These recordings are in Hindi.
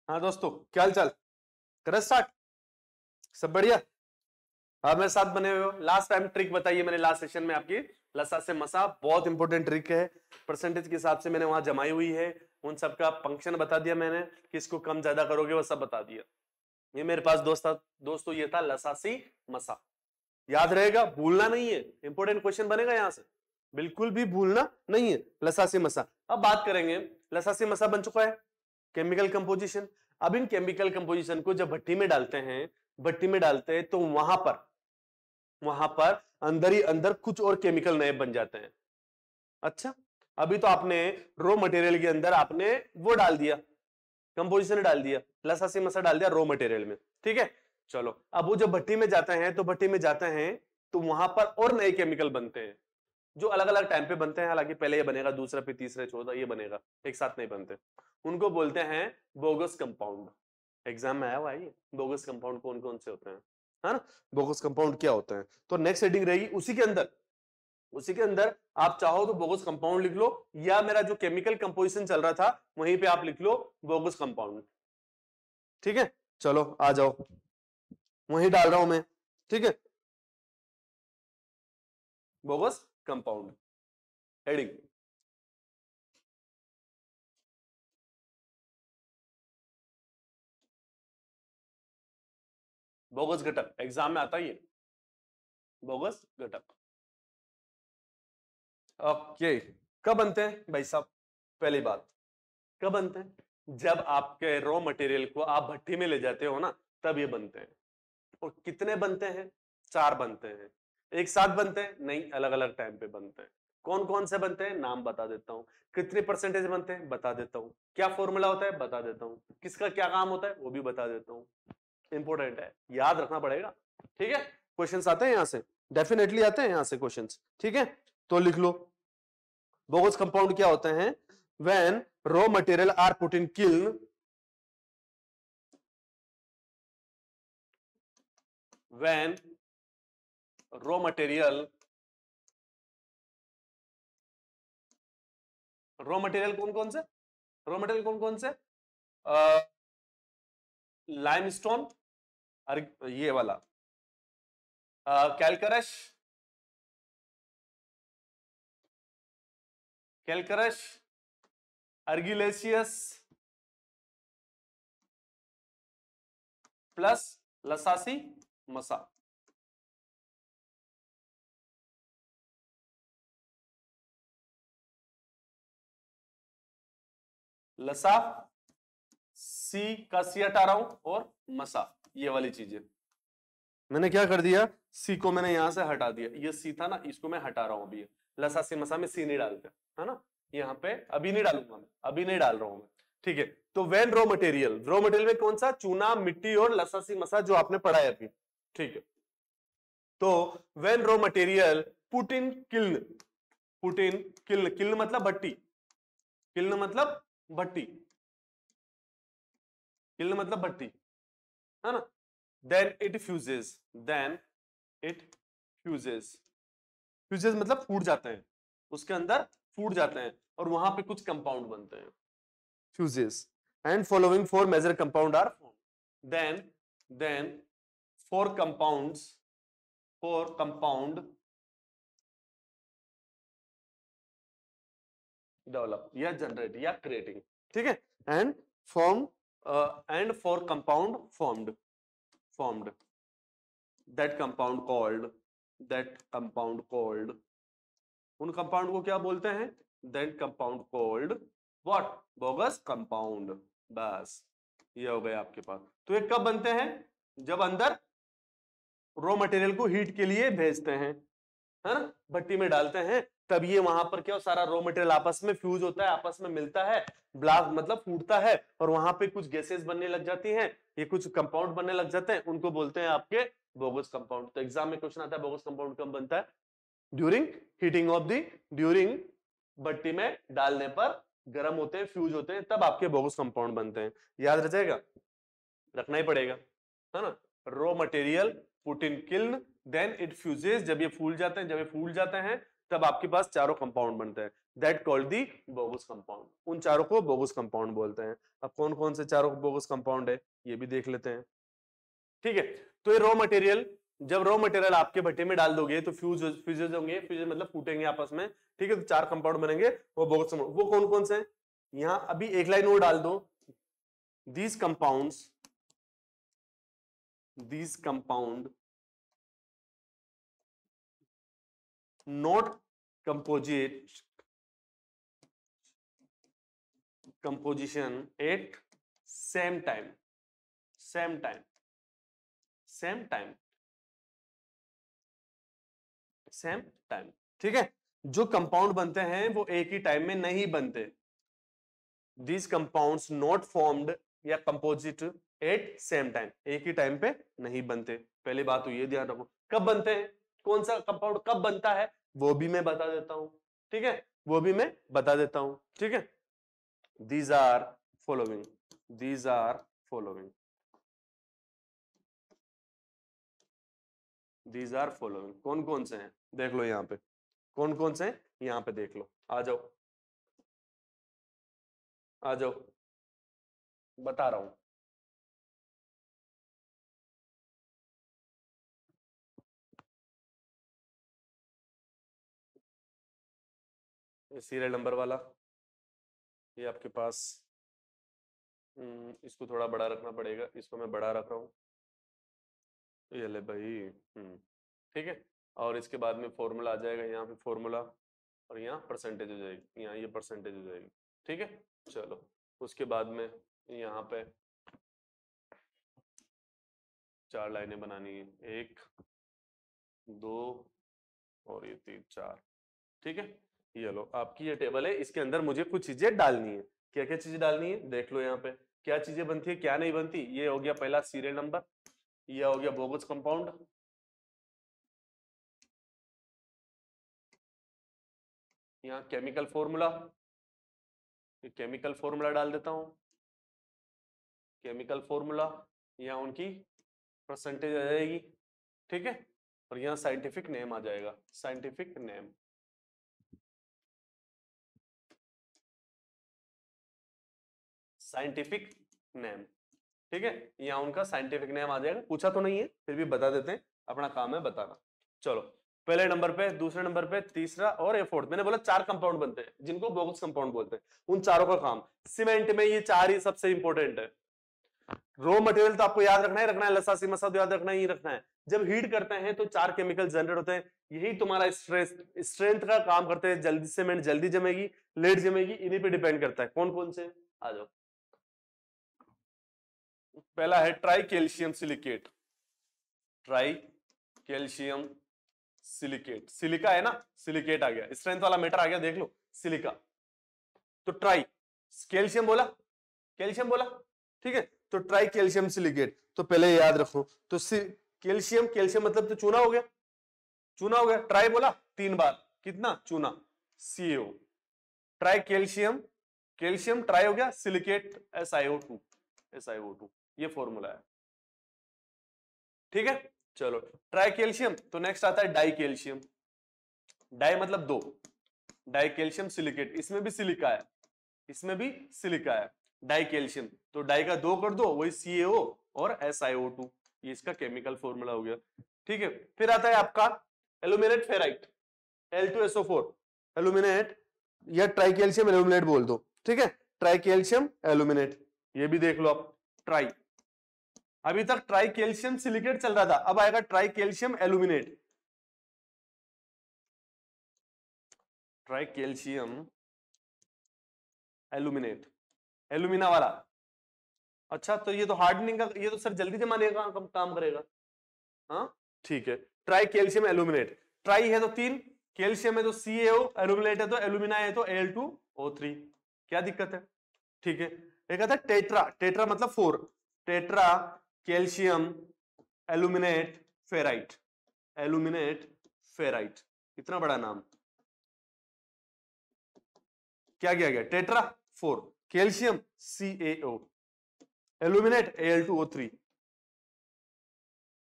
हाँ दोस्तों, क्या हाल चाल? कर स्टार्ट। सब बढ़िया। आप मेरे साथ बने हुए हो। लास्ट टाइम ट्रिक बताई है मैंने लास्ट सेशन में आपकी, लसा से मसा, बहुत इंपॉर्टेंट ट्रिक है। परसेंटेज के हिसाब से मैंने वहां जमाई हुई है। उन सब का फंक्शन बता दिया मैंने, किसको कम ज्यादा करोगे वो सब बता दिया। ये मेरे पास दोस्त था दोस्तों, ये था लसासी मसा। याद रहेगा, भूलना नहीं है। इंपॉर्टेंट क्वेश्चन बनेगा यहां से, बिल्कुल भी भूलना नहीं है। लसासी मसा। अब बात करेंगे, लसासी मसा बन चुका है केमिकल कंपोजिशन। अब इन केमिकल कंपोजिशन को जब भट्टी में डालते हैं, भट्टी में डालते हैं तो वहां पर अंदर ही अंदर कुछ और केमिकल नए बन जाते हैं। अच्छा, अभी तो आपने रॉ मटेरियल के अंदर आपने वो डाल दिया, कंपोजिशन डाल दिया, लसासी मसा डाल दिया रॉ मटेरियल में, ठीक है। चलो, अब वो जब भट्टी में जाते हैं तो भट्टी में जाते हैं तो वहां पर और नए केमिकल बनते हैं, जो अलग अलग टाइम पे बनते हैं। हालांकि पहले ये बनेगा, दूसरा फिर तीसरा चौथा ये बनेगा, एक साथ नहीं बनते। उनको बोलते हैं बोगस कंपाउंड। एग्जाम में आया हुआ है ये, बोगस कंपाउंड कौन कौन से होते हैं, है ना। बोगस कंपाउंड क्या होते हैं, तो नेक्स्ट हेडिंग रहेगी उसी के अंदर आप चाहो तो बोगस कंपाउंड लिख लो, या मेरा जो केमिकल कंपोजिशन चल रहा था वहीं पे आप लिख लो बोगस कंपाउंड। ठीक है, चलो आ जाओ, वहीं डाल रहा हूं मैं, ठीक है। Bogus compound heading. बोगस घटक एग्जाम में आता ही है, बोगस घटक। ओके, कब बनते हैं भाई साहब? पहली बात, कब बनते हैं? जब आपके रॉ मटेरियल को आप भट्टी में ले जाते हो ना, तब ये बनते हैं। और कितने बनते हैं? 4 बनते हैं। एक साथ बनते हैं? नहीं, अलग अलग टाइम पे बनते हैं। कौन कौन से बनते हैं नाम बता देता हूं, कितनी परसेंटेज बनते हैं बता देता हूं, क्या फॉर्मूला होता है बता देता हूं, किसका क्या काम होता है वो भी बता देता हूं। इंपॉर्टेंट है, याद रखना पड़ेगा, ठीक है। क्वेश्चंस आते हैं यहां से, डेफिनेटली आते हैं यहां से क्वेश्चंस, ठीक है। तो लिख लो, बोगस कंपाउंड क्या होते हैं? When raw material are put in kiln, when raw material कौन कौन से, रॉ मटेरियल कौन कौन से? लाइमस्टोन, ये वाला कैलकरश, अर्गिलेशियस प्लस लसासी मसा। लसा सी का सी हटा रहा हूं और मसा, ये वाली चीजें मैंने क्या कर दिया, सी को मैंने यहां से हटा दिया, ये सी था ना, इसको मैं हटा रहा हूं अभी। लसा सी मसा में सी नहीं डालते, है ना। यहाँ पे अभी नहीं डालूंगा मैं, अभी नहीं डाल रहा हूं मैं, ठीक है। तो वेन रॉ मटेरियल में कौन सा? चूना, मिट्टी और लसा सी मसा, जो आपने पढ़ा है अभी, ठीक है। तो when raw material put in kiln, kiln मतलब भट्टी, किल्न मतलब भट्टी, किल्न मतलब भट्टी, है ना। देन इट फ्यूजेस, फ्यूजेस मतलब फूट जाते हैं, उसके अंदर फूट जाते हैं और वहां पे कुछ कंपाउंड बनते हैं, fuses. And following 4 major compound are form. Then 4 compound develop या जनरेट या क्रिएटिंग, ठीक है। And form and 4 compound formed that compound called, उन कंपाउंड को क्या बोलते हैं? That compound called what? Bogus compound. बस ये हो गया आपके पास। तो ये कब बनते हैं? जब अंदर रॉ मटेरियल को हीट के लिए भेजते हैं, है ना, भट्टी में डालते हैं, तब ये वहां पर क्या, सारा रॉ मटेरियल आपस में फ्यूज होता है, आपस में मिलता है, ब्लास्ट मतलब फूटता है, और वहां पे कुछ गैसेस बनने लग जाती हैं, ये कुछ कंपाउंड बनने लग जाते हैं, उनको बोलते हैं आपके बोगस कंपाउंड। तो एग्जाम में क्वेश्चन आता है बोगस कंपाउंड कब बनता है? During heating of the, during भट्टी में डालने पर गर्म होते हैं, फ्यूज होते हैं, तब आपके बोगस कंपाउंड बनते हैं। याद रह जाएगा, रखना ही पड़ेगा, है ना। Raw material put in kiln, then it fuses, जब ये फूल जाते हैं, तब आपके पास चारों कंपाउंड बनते हैं, that called the bogus compound. उन चारों को बोगस कंपाउंड बोलते हैं। अब कौन कौन से चारों बोगस कंपाउंड है ये भी देख लेते हैं। ठीक है, तो ये रॉ मटेरियल, जब रॉ मटेरियल आपके भट्टे में डाल दोगे तो फ्यूजेज होंगे, फ्यूजेज मतलब फूटेंगे आपस में। ठीक है, तो चार कंपाउंड बनेंगे, वो बोगस कंपाउंड। वो कौन कौन से हैं, यहां अभी एक लाइन और डाल दो, these compound not composition at same time ठीक है, जो कंपाउंड बनते हैं वो एक ही टाइम में नहीं बनते। These compounds not formed या कंपोजिट एट सेम टाइम, एक ही टाइम पे नहीं बनते। पहली बात तो ये ध्यान रखो, कब बनते हैं, कौन सा कंपाउंड कब बनता है वो भी मैं बता देता हूं। ठीक है, वो भी मैं बता देता हूं। ठीक है, these are following कौन कौन से हैं देख लो, यहां पे कौन कौन से हैं यहां पे देख लो, आ जाओ बता रहा हूं। सीरियल नंबर वाला ये आपके पास, इसको थोड़ा बड़ा रखना पड़ेगा, इसको मैं बड़ा रख रहा हूँ, ये ले भाई। ठीक है, और इसके बाद में फॉर्मूला आ जाएगा, यहाँ पे फॉर्मूला, और यहाँ परसेंटेज हो जाएगी, यहाँ ये परसेंटेज हो जाएगी। ठीक है, चलो उसके बाद में यहाँ पे चार लाइनें बनानी है, 1 2 और ये 3 4। ठीक है, ये लो आपकी ये टेबल है, इसके अंदर मुझे कुछ चीजें डालनी है। क्या क्या चीजें डालनी है देख लो, यहाँ पे क्या चीजें बनती है क्या नहीं बनती। ये हो गया पहला सीरियल नंबर, ये हो गया बोगस कंपाउंड, यहाँ केमिकल फॉर्मूला, केमिकल फॉर्मूला डाल देता हूं, केमिकल फॉर्मूला, यहाँ उनकी परसेंटेज आ जाएगी। ठीक है, और यहाँ साइंटिफिक नेम आ जाएगा, साइंटिफिक नेम, साइंटिफिक नेम। ठीक है, यहाँ उनका साइंटिफिक नेम आ जाएगा, पूछा तो नहीं है फिर भी बता देते हैं, अपना काम है बताना। चलो पहले नंबर पे, दूसरे नंबर पे, तीसरा और ये फोर्थ। मैंने बोला चार कंपाउंड बनते हैं जिनको बोगस कंपाउंड बोलते हैं, उन चारों का काम। सीमेंट में ये चार ही सबसे इंपॉर्टेंट है। रॉ मटेरियल तो आपको याद रखना है, लसासी मसा तो याद रखना ही रखना है। जब हीट करते हैं तो चार केमिकल जनरेट होते हैं, यही तुम्हारा स्ट्रेंथ का काम करते हैं। जल्दी सीमेंट जल्दी जमेगी, लेट जमेगी, इन्हीं पे डिपेंड करता है। कौन कौन से, आ जाओ। पहला है try calcium silicate, try calcium silicate, silica है ना, सिलिकेट आ गया, स्ट्रेंथ वाला मेटर आ गया, देख लो सिलिका। तो ट्राई कैल्शियम बोला, कैल्शियम बोला, ठीक है, तो ट्राई कैल्शियम सिलिकेट। तो पहले याद रखो, तो कैल्शियम, कैल्शियम मतलब तो चूना हो गया, चूना हो गया। ट्राई बोला 3 बार, कितना चूना, CaO। Try calcium, calcium try हो गया, सिलिकेट SiO2, ये फॉर्मूला है। ठीक है, चलो ट्राई कैल्शियम, तो नेक्स्ट आता है डाई कैल्शियम। डाई मतलब 2, डाई कैल्शियम सिलिकेट, इसमें भी सिलिका है, इसमें भी सिलिका है, डाई कैल्शियम। तो डाई का 2 कर दो, वही CaO और SiO2, ये इसका केमिकल फॉर्मूला हो गया। ठीक है, फिर आता है आपका एल्यूमिनेट फेराइट, L2SO4, एल्यूमिनेट या ट्राई कैल्शियम एल्यूमिनेट बोल दो। ठीक है, ट्राई कैल्शियम एल्यूमिनेट, ये भी देख लो आप। ट्राई, अभी तक ट्राई कैल्शियम सिलिकेट चल रहा था, अब आएगा try calcium aluminate, try calcium aluminate, alumina वाला। अच्छा, तो ये तो हार्डनिंग का, ये तो सर जल्दी जमाने का काम करेगा। हाँ ठीक है, ट्राई कैल्शियम एल्यूमिनेट, ट्राई है तो 3, कैल्शियम है तो CaO, एल्यूमिनेट है तो एल्यूमिना है तो Al2O3, क्या दिक्कत है। ठीक है, एक आता है टेट्रा, टेट्रा मतलब 4, tetra calcium aluminate ferrite, aluminate ferrite, इतना बड़ा नाम, क्या किया गया, tetra 4, calcium CaO, aluminate Al2O3,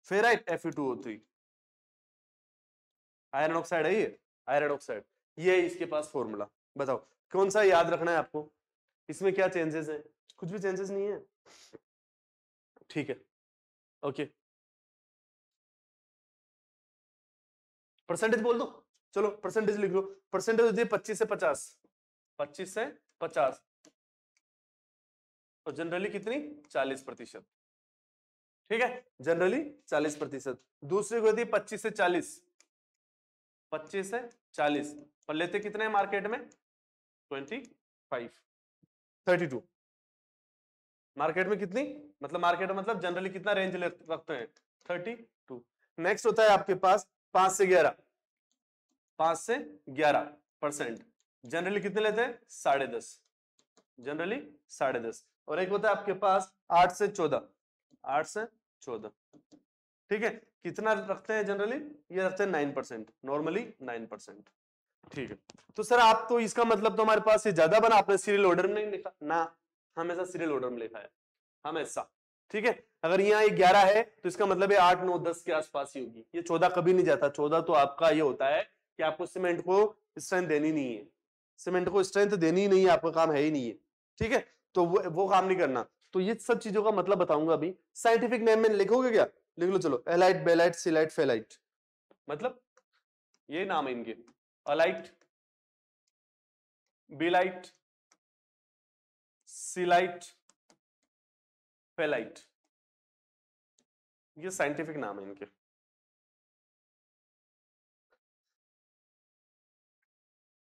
ferrite Fe2O3, iron oxide है ये, आयरन ऑक्साइड। ये है इसके पास फॉर्मूला। बताओ कौन सा याद रखना है आपको, इसमें क्या चेंजेस है? कुछ भी चेंजेस नहीं है, ठीक है। ओके, परसेंटेज बोल दो, चलो परसेंटेज लिख लो। परसेंटेज होती है 25 से 50, 25 से 50, और जनरली कितनी? 40%, ठीक है, जनरली 40%। दूसरी को होती है 25 से 40, 25 से 40, और लेते कितने हैं मार्केट में? 25, 32। मार्केट में कितनी, मतलब मार्केट में मतलब जनरली कितना रेंज रखते हैं? 32। नेक्स्ट होता है आपके पास 5 से 11, 5 से 11%, जनरली कितने लेते हैं? 10.5, जनरली 10.5। और एक होता है आपके पास 8 से 14, 8 से 14, ठीक है, कितना रखते हैं जनरली? ये रखते हैं 9%, नॉर्मली 9%, ठीक है। तो सर आप तो इसका मतलब तो हमारे पास ये ज्यादा बना, आपने सीरियल ऑर्डर में नहीं लिखा ना, हमेशा सीरियल ऑर्डर में लिखा है हमेशा, ठीक है। अगर यहाँ ये 11 है तो इसका मतलब है 8 9 10 के आसपास ही होगी, ये 14 कभी नहीं जाता। 14 तो आपका ये होता है कि आपको सीमेंट को स्ट्रेंथ देनी नहीं है, सीमेंट को स्ट्रेंथ देनी ही नहीं है, आपका काम है ही नहीं है, ठीक है, तो वो काम नहीं करना। तो ये सब चीजों का मतलब बताऊंगा अभी। साइंटिफिक नेम में लिखोगे क्या? लिख लो चलो, एलाइट, बेलाइट, सिलाइट, फेलाइट, मतलब ये नाम है इनके, अलाइट, बेलाइट, सिलाइट, फेलाइट, ये साइंटिफिक नाम है इनके।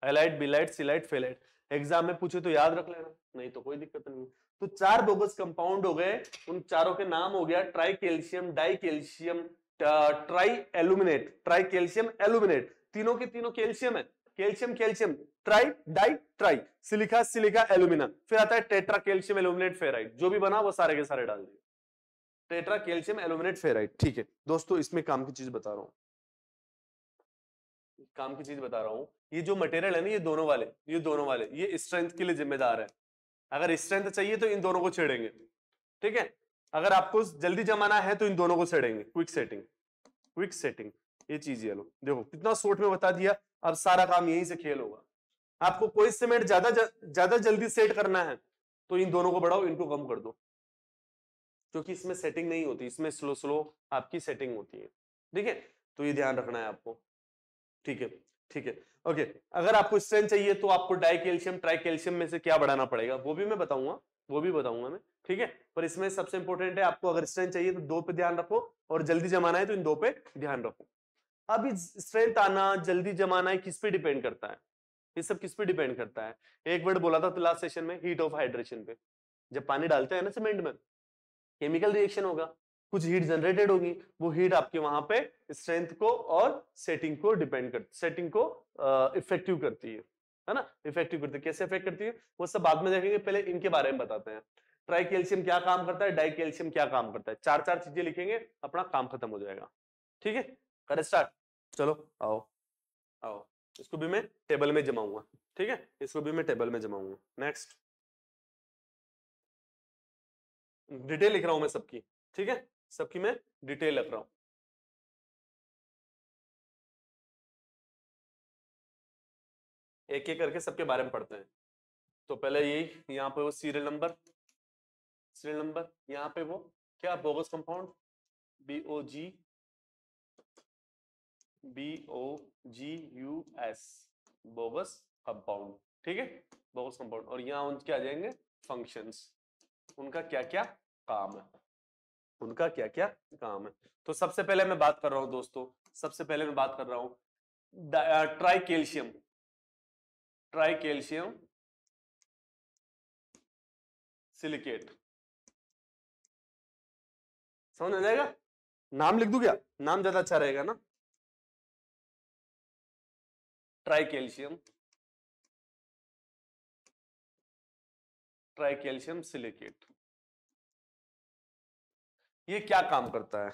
एलाइट, बिलाइट, सिलाइट, फेलाइट, एग्जाम में पूछे तो याद रख लेना, नहीं तो कोई दिक्कत नहीं। तो 4 बोगस कंपाउंड हो गए, उन चारों के नाम हो गया try calcium, die calcium, try aluminate, try calcium aluminate, तीनों के तीनों कैल्शियम है, calcium calcium, try di tri, silica silica alumina, फिर आता है टेट्रा कैल्शियम एल्यूमिनेट फेराइट, जो भी बना वो सारे के सारे डाल दिए, टेट्रा कैल्शियम एल्यूमिनेट फेराइट, ठीक है दोस्तों। इसमें काम की चीज बता रहा हूं, काम की चीज बता रहा हूं, ये जो मटेरियल है ना, ये दोनों वाले, ये दोनों वाले ये स्ट्रेंथ के लिए जिम्मेदार है। अगर स्ट्रेंथ चाहिए तो इन दोनों को छेड़ेंगे, ठीक है। अगर आपको जल्दी जमाना है तो इन दोनों को छेड़ेंगे, क्विक सेटिंग, क्विक सेटिंग, ये चीज ये लो, देखो कितना शॉर्ट में बता दिया। अब सारा काम यहीं से खेल होगा। आपको कोई सीमेंट ज्यादा जल्दी सेट करना है तो इन दोनों को बढ़ाओ, इनको कम कर दो, क्योंकि इसमें सेटिंग नहीं होती, इसमें स्लो स्लो आपकी सेटिंग होती है, ठीक है। तो ये ध्यान रखना है आपको, ठीक है, ठीक है, ओके। अगर आपको स्ट्रेंथ चाहिए तो आपको डाई कैल्शियम ट्राई कैल्शियम में से क्या बढ़ाना पड़ेगा वो भी मैं बताऊंगा, वो भी बताऊंगा मैं, ठीक है। पर इसमें सबसे इंपॉर्टेंट है, आपको अगर स्ट्रेंथ चाहिए तो 2 पे ध्यान रखो, और जल्दी जमाना है तो इन 2 पे ध्यान रखो। अब इस स्ट्रेंथ आना जल्दी जमाना है किस पे डिपेंड करता है? ये सब किस पे डिपेंड करता है? एक वर्ड बोला था लास्ट सेशन में, हीट ऑफ हाइड्रेशन पे। जब पानी डालते हैं ना सीमेंट में, केमिकल रिएक्शन होगा, कुछ हीट जनरेटेड होगी, वो हीट आपके वहां पे स्ट्रेंथ को और सेटिंग को डिपेंड कर, सेटिंग को इफेक्टिव करती है ना, इफेक्टिव करती है। कैसे इफेक्ट करती है वो सब बाद में देखेंगे, पहले इनके बारे में बताते हैं। ट्राई कैल्शियम क्या काम करता है, डाई कैल्शियम क्या काम करता है, 4 चीजें लिखेंगे, अपना काम खत्म हो जाएगा, ठीक है। कर स्टार्ट, चलो आओ आओ, इसको भी मैं टेबल में जमाऊंगा, ठीक है, इसको भी मैं टेबल में जमाऊंगा। नेक्स्ट, डिटेल लिख रहा हूं मैं सबकी, ठीक है, सबकी मैं डिटेल लिख रहा हूं। एक एक करके सबके बारे में पढ़ते हैं। तो पहले यही, यहाँ पे वो सीरियल नंबर, सीरियल नंबर, यहाँ पे वो क्या, bogus compound, BOG, BOGUS, bogus compound, ठीक है, बोगस कंपाउंड। और यहाँ उनके आ जाएंगे फंक्शंस, उनका क्या क्या काम है, उनका क्या क्या काम है। तो सबसे पहले मैं बात कर रहा हूं दोस्तों, सबसे पहले मैं बात कर रहा हूं try calcium, try calcium silicate, समझ आ जाएगा? नाम लिख दूं क्या? नाम ज्यादा अच्छा रहेगा ना, try calcium, try calcium silicate. ये क्या काम करता है,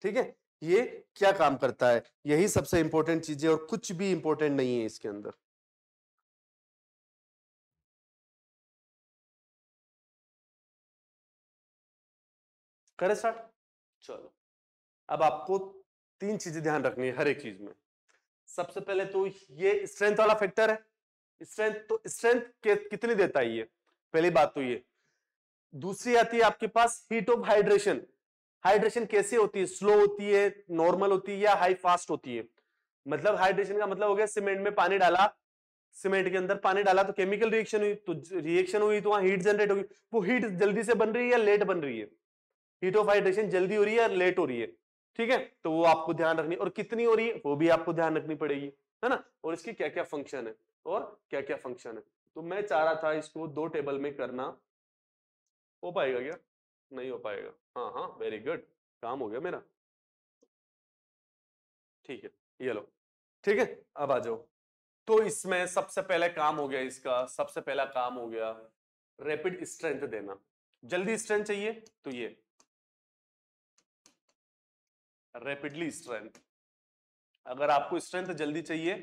ठीक है, ये क्या काम करता है, यही सबसे इंपॉर्टेंट चीज है, और कुछ भी इंपॉर्टेंट नहीं है इसके अंदर। करे स्टार्ट, चलो। अब आपको 3 चीजें ध्यान रखनी है हर एक चीज में। सबसे पहले तो ये स्ट्रेंथ वाला फैक्टर है, स्ट्रेंथ, तो स्ट्रेंथ कितनी देता है ये, पहली बात तो ये। दूसरी आती है आपके पास हीट ऑफ हाइड्रेशन। हाइड्रेशन कैसे होती है, स्लो होती है, नॉर्मल होती है या हाई फास्ट होती है। मतलब हाइड्रेशन का मतलब हो गया सीमेंट में पानी डाला, सीमेंट के अंदर पानी डाला तो केमिकल रिएक्शन हुई, तो रिएक्शन हुई तो वहां हीट जनरेट होगी। वो हीट जल्दी से बन रही है या लेट बन रही है, हीट ऑफ हाइड्रेशन जल्दी हो रही है या लेट हो रही है, ठीक है। तो वो आपको ध्यान रखनी, और कितनी हो रही है वो भी आपको ध्यान रखनी पड़ेगी, है ना। और इसकी क्या क्या फंक्शन है और क्या क्या फंक्शन है। तो मैं चाह रहा था इसको 2 टेबल में करना, हो पाएगा क्या, नहीं हो पाएगा। हाँ हाँ वेरी गुड, काम हो गया मेरा, ठीक है ये लो, ठीक है। अब आ जाओ, तो इसमें सबसे पहले काम हो गया, इसका सबसे पहला काम हो गया रैपिड स्ट्रेंथ देना। जल्दी स्ट्रेंथ चाहिए तो ये रैपिडली स्ट्रेंथ। अगर आपको स्ट्रेंथ जल्दी चाहिए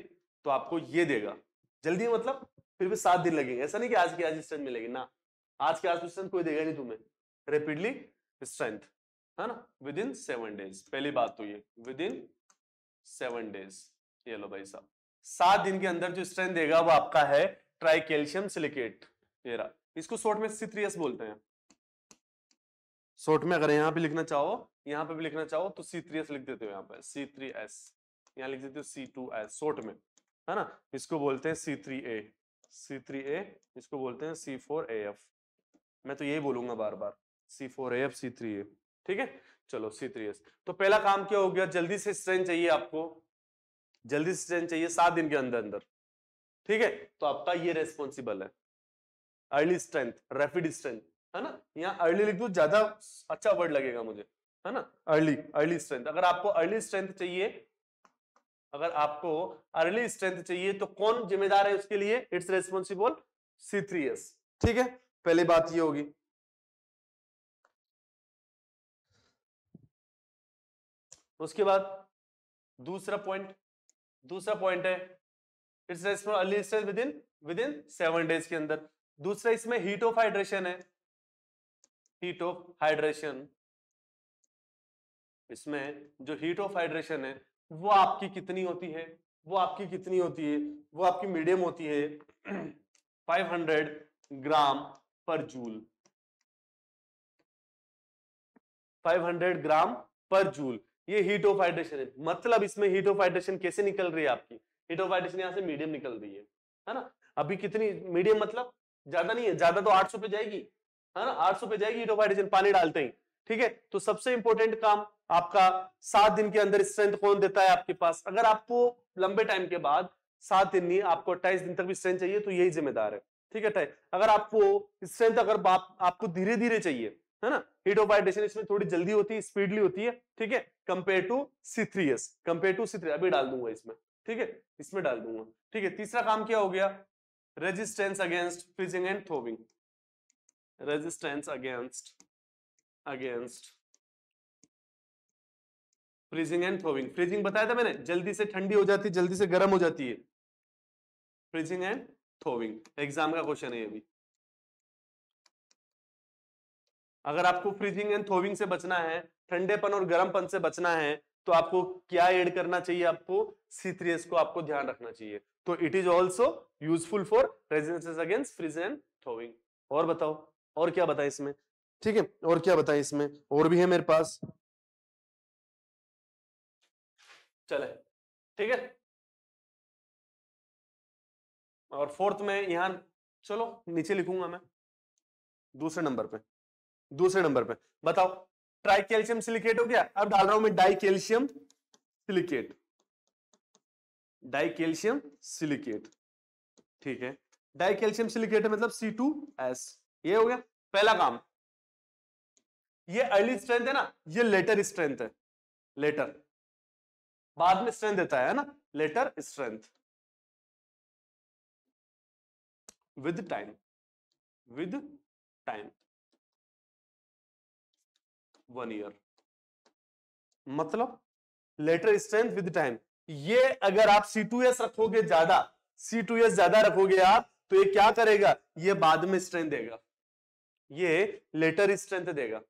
तो आपको ये देगा। जल्दी मतलब फिर भी 7 दिन लगेंगे, ऐसा नहीं कि आज की आज स्ट्रेंथ मिलेगी ना, आज के आज स्ट्रेंथ कोई देगा नहीं तुम्हें। रैपिडली स्ट्रेंथ, है ना, विद इन 7 डेज। पहली बात तो ये विद इन 7 डेज। ये लो भाई साहब, 7 दिन के अंदर जो स्ट्रेंथ देगा वो आपका है ट्राई कैल्शियम सिलिकेट। ये रहा, इसको शॉर्ट में C3S बोलते हैं। शॉर्ट में अगर यहां पे लिखना चाहो, यहां पे भी लिखना चाहो तो C3S लिख देते हो, यहाँ पे C3S, यहाँ लिख देते हो C2S शॉर्ट में, है ना। इसको बोलते हैं C3A, C3A, इसको बोलते हैं C4AF। मैं तो यही बोलूंगा बार बार, C4AF C3A, ठीक है। चलो C3S। तो पहला काम क्या हो गया, जल्दी से स्ट्रेंथ चाहिए आपको, जल्दी से स्ट्रेंथ चाहिए 7 दिन के अंदर अंदर, ठीक है। तो आपका ये रेस्पॉन्सिबल है अर्ली स्ट्रेंथ, रैपिड स्ट्रेंथ, है ना। यहाँ अर्ली लिख दो, ज्यादा अच्छा वर्ड लगेगा मुझे, है ना। Early, early strength. अगर आपको अर्ली स्ट्रेंथ चाहिए, अगर आपको अर्ली स्ट्रेंथ चाहिए तो कौन जिम्मेदार है उसके लिए, इट्स रेस्पॉन्सिबल C3S, ठीक है। पहली बात ये होगी। उसके बाद दूसरा पॉइंट है it's responsible early strength with in 7 days के अंदर। दूसरा इसमें हीट ऑफ हाइड्रेशन है, हीट ऑफ हाइड्रेशन। इसमें जो हीट ऑफ हाइड्रेशन है वो आपकी कितनी होती है, वो आपकी कितनी होती है, वो आपकी मीडियम होती है 500 ग्राम पर जूल, 500 ग्राम पर जूल। ये हीट ऑफ हाइड्रेशन है। मतलब इसमें हीट ऑफ हाइड्रेशन कैसे निकल रही है आपकी, हीट ऑफ हाइड्रेशन यहां से मीडियम निकल रही है ना। अभी कितनी मीडियम, मतलब ज्यादा नहीं है, ज्यादा तो 800 पे जाएगी, है ना, 800 पे जाएगी हीट ऑफ हाइड्रेशन पानी डालते ही, ठीक है। तो सबसे इंपॉर्टेंट काम आपका 7 दिन के अंदर स्ट्रेंथ कौन देता है आपके पास। अगर आपको लंबे टाइम के बाद 7 दिन नहीं, आपको 28 दिन तक भी स्ट्रेंथ चाहिए तो यही जिम्मेदार है, ठीक है। अगर आपको स्ट्रेंथ, अगर आपको धीरे धीरे चाहिए, है ना, हीट ऑफ हाइड्रेशन इसमें थोड़ी जल्दी होती है, स्पीडली होती है, ठीक है, compare to C3S, compare to C3, अभी डाल दूंगा इसमें, ठीक है, इसमें डाल दूंगा, ठीक है। तीसरा काम क्या हो गया, resistance against freezing and thawing, resistance against freezing and thawing. Freezing बताया था मैंने, जल्दी से ठंडी हो जाती है, जल्दी से गर्म हो जाती है, फ्रीजिंग एंड थॉविंग। एग्जाम का क्वेश्चन है ये भी। अगर आपको फ्रीजिंग एंड थॉविंग से बचना है, ठंडेपन और गर्मपन से बचना है, तो आपको क्या ऐड करना चाहिए, आपको C3S को आपको ध्यान रखना चाहिए। तो it is also useful for resistance against freezing and thawing. और बताओ, और क्या बताए इसमें, ठीक है, और क्या बताए इसमें, और भी है मेरे पास, चले, ठीक है। और फोर्थ में यहां, चलो नीचे लिखूंगा मैं, दूसरे नंबर पे बताओ, ट्राई कैल्शियम सिलिकेट हो गया। अब डाल रहा हूं मैं die calcium silicate, die calcium silicate, ठीक है। डाई कैल्शियम सिलिकेट है मतलब C2S। ये हो गया पहला काम। ये अर्ली स्ट्रेंथ है ना, ये लेटर स्ट्रेंथ है, लेटर बाद में स्ट्रेंथ देता है ना, later strength with time, with time 1 year, मतलब लेटर स्ट्रेंथ विद टाइम। ये अगर आप C2S रखोगे ज्यादा, C2S ज्यादा रखोगे आप, तो ये क्या करेगा, ये बाद में स्ट्रेंथ देगा, ये लेटर स्ट्रेंथ देगा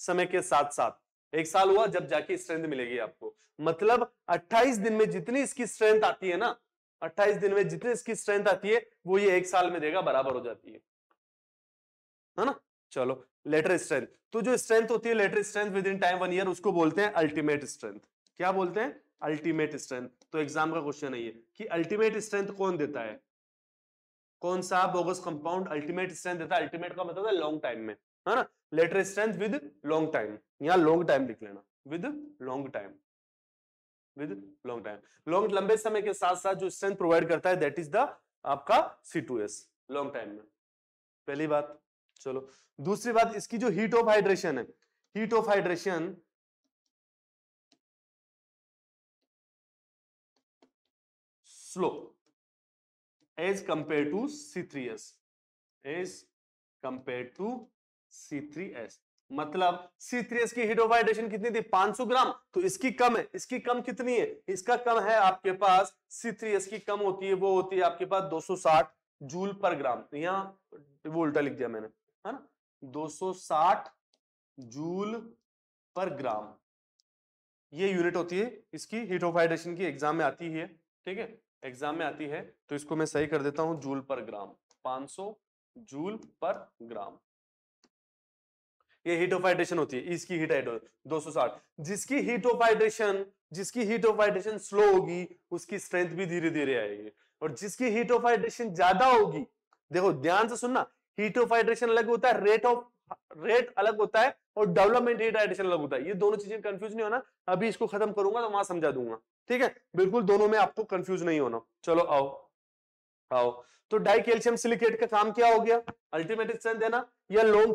समय के साथ साथ, 1 साल हुआ जब जाके स्ट्रेंथ मिलेगी आपको। मतलब 28 दिन में जितनी इसकी स्ट्रेंथ आती है ना, 28 दिन में जितनी इसकी स्ट्रेंथ आती है वो ये 1 साल में देगा, बराबर हो जाती है ना। चलो लेटर स्ट्रेंथ, तो जो स्ट्रेंथ होती है later strength within time 1 year, उसको बोलते हैं अल्टीमेट स्ट्रेंथ। क्या बोलते हैं? Ultimate strength. तो एग्जाम का क्वेश्चन है ये कि अल्टीमेट स्ट्रेंथ कौन देता है, कौन सा बोगस कंपाउंड अल्टीमेट स्ट्रेंथ देता है? अल्टीमेट का मतलब है लॉन्ग टाइम में, है ना। Later strength with long time, यहां लॉन्ग टाइम लिख लेना, with long time, with long time. Long लंबे समय के साथ साथ जो स्ट्रेंथ प्रोवाइड करता है दैट इज द आपका C2S, लॉन्ग टाइम में। पहली बात। चलो दूसरी बात, इसकी जो हीट ऑफ हाइड्रेशन है, heat of hydration slow as compare to C3S, as compare to C3S। मतलब C3S की हीट ऑफ हाइड्रेशन कितनी थी? 500 ग्राम, तो इसकी कम है। इसकी कम कितनी है? इसका कम है आपके पास, C3S की कम होती है, वो होती है आपके पास 260 जूल पर ग्राम। यहां वो उल्टा लिख दिया मैंने, है ना, 260 जूल पर ग्राम, ये यूनिट होती है इसकी हीट ऑफ हाइड्रेशन की, एग्जाम में आती है, ठीक है, एग्जाम में आती है। तो इसको मैं सही कर देता हूं, जूल पर ग्राम, 500 जूल पर ग्राम, ये हीट ऑफ हाइड्रेशन होती है। इसकी हीट 260। जिसकी हीट ऑफ हाइड्रेशन स्लो होगी उसकी स्ट्रेंथ भी धीरे धीरे आएगी, और जिसकी हीट ऑफ हाइड्रेशन ज्यादा होगी, देखो ध्यान से सुनना, हीट ऑफ हाइड्रेशन अलग होता है, रेट अलग होता है, और डेवलपमेंट हीट हाइड्रेशन अलग होता है। ये दोनों चीजें कंफ्यूज नहीं होना, अभी इसको खत्म करूंगा तो वहां समझा दूंगा, ठीक है, बिल्कुल दोनों में आपको कंफ्यूज नहीं होना। चलो आओ आओ, तो डाई कैल्शियम सिलिकेट का काम क्या हो गया? अल्टीमेट स्ट्रेंथ देना, या लॉन्ग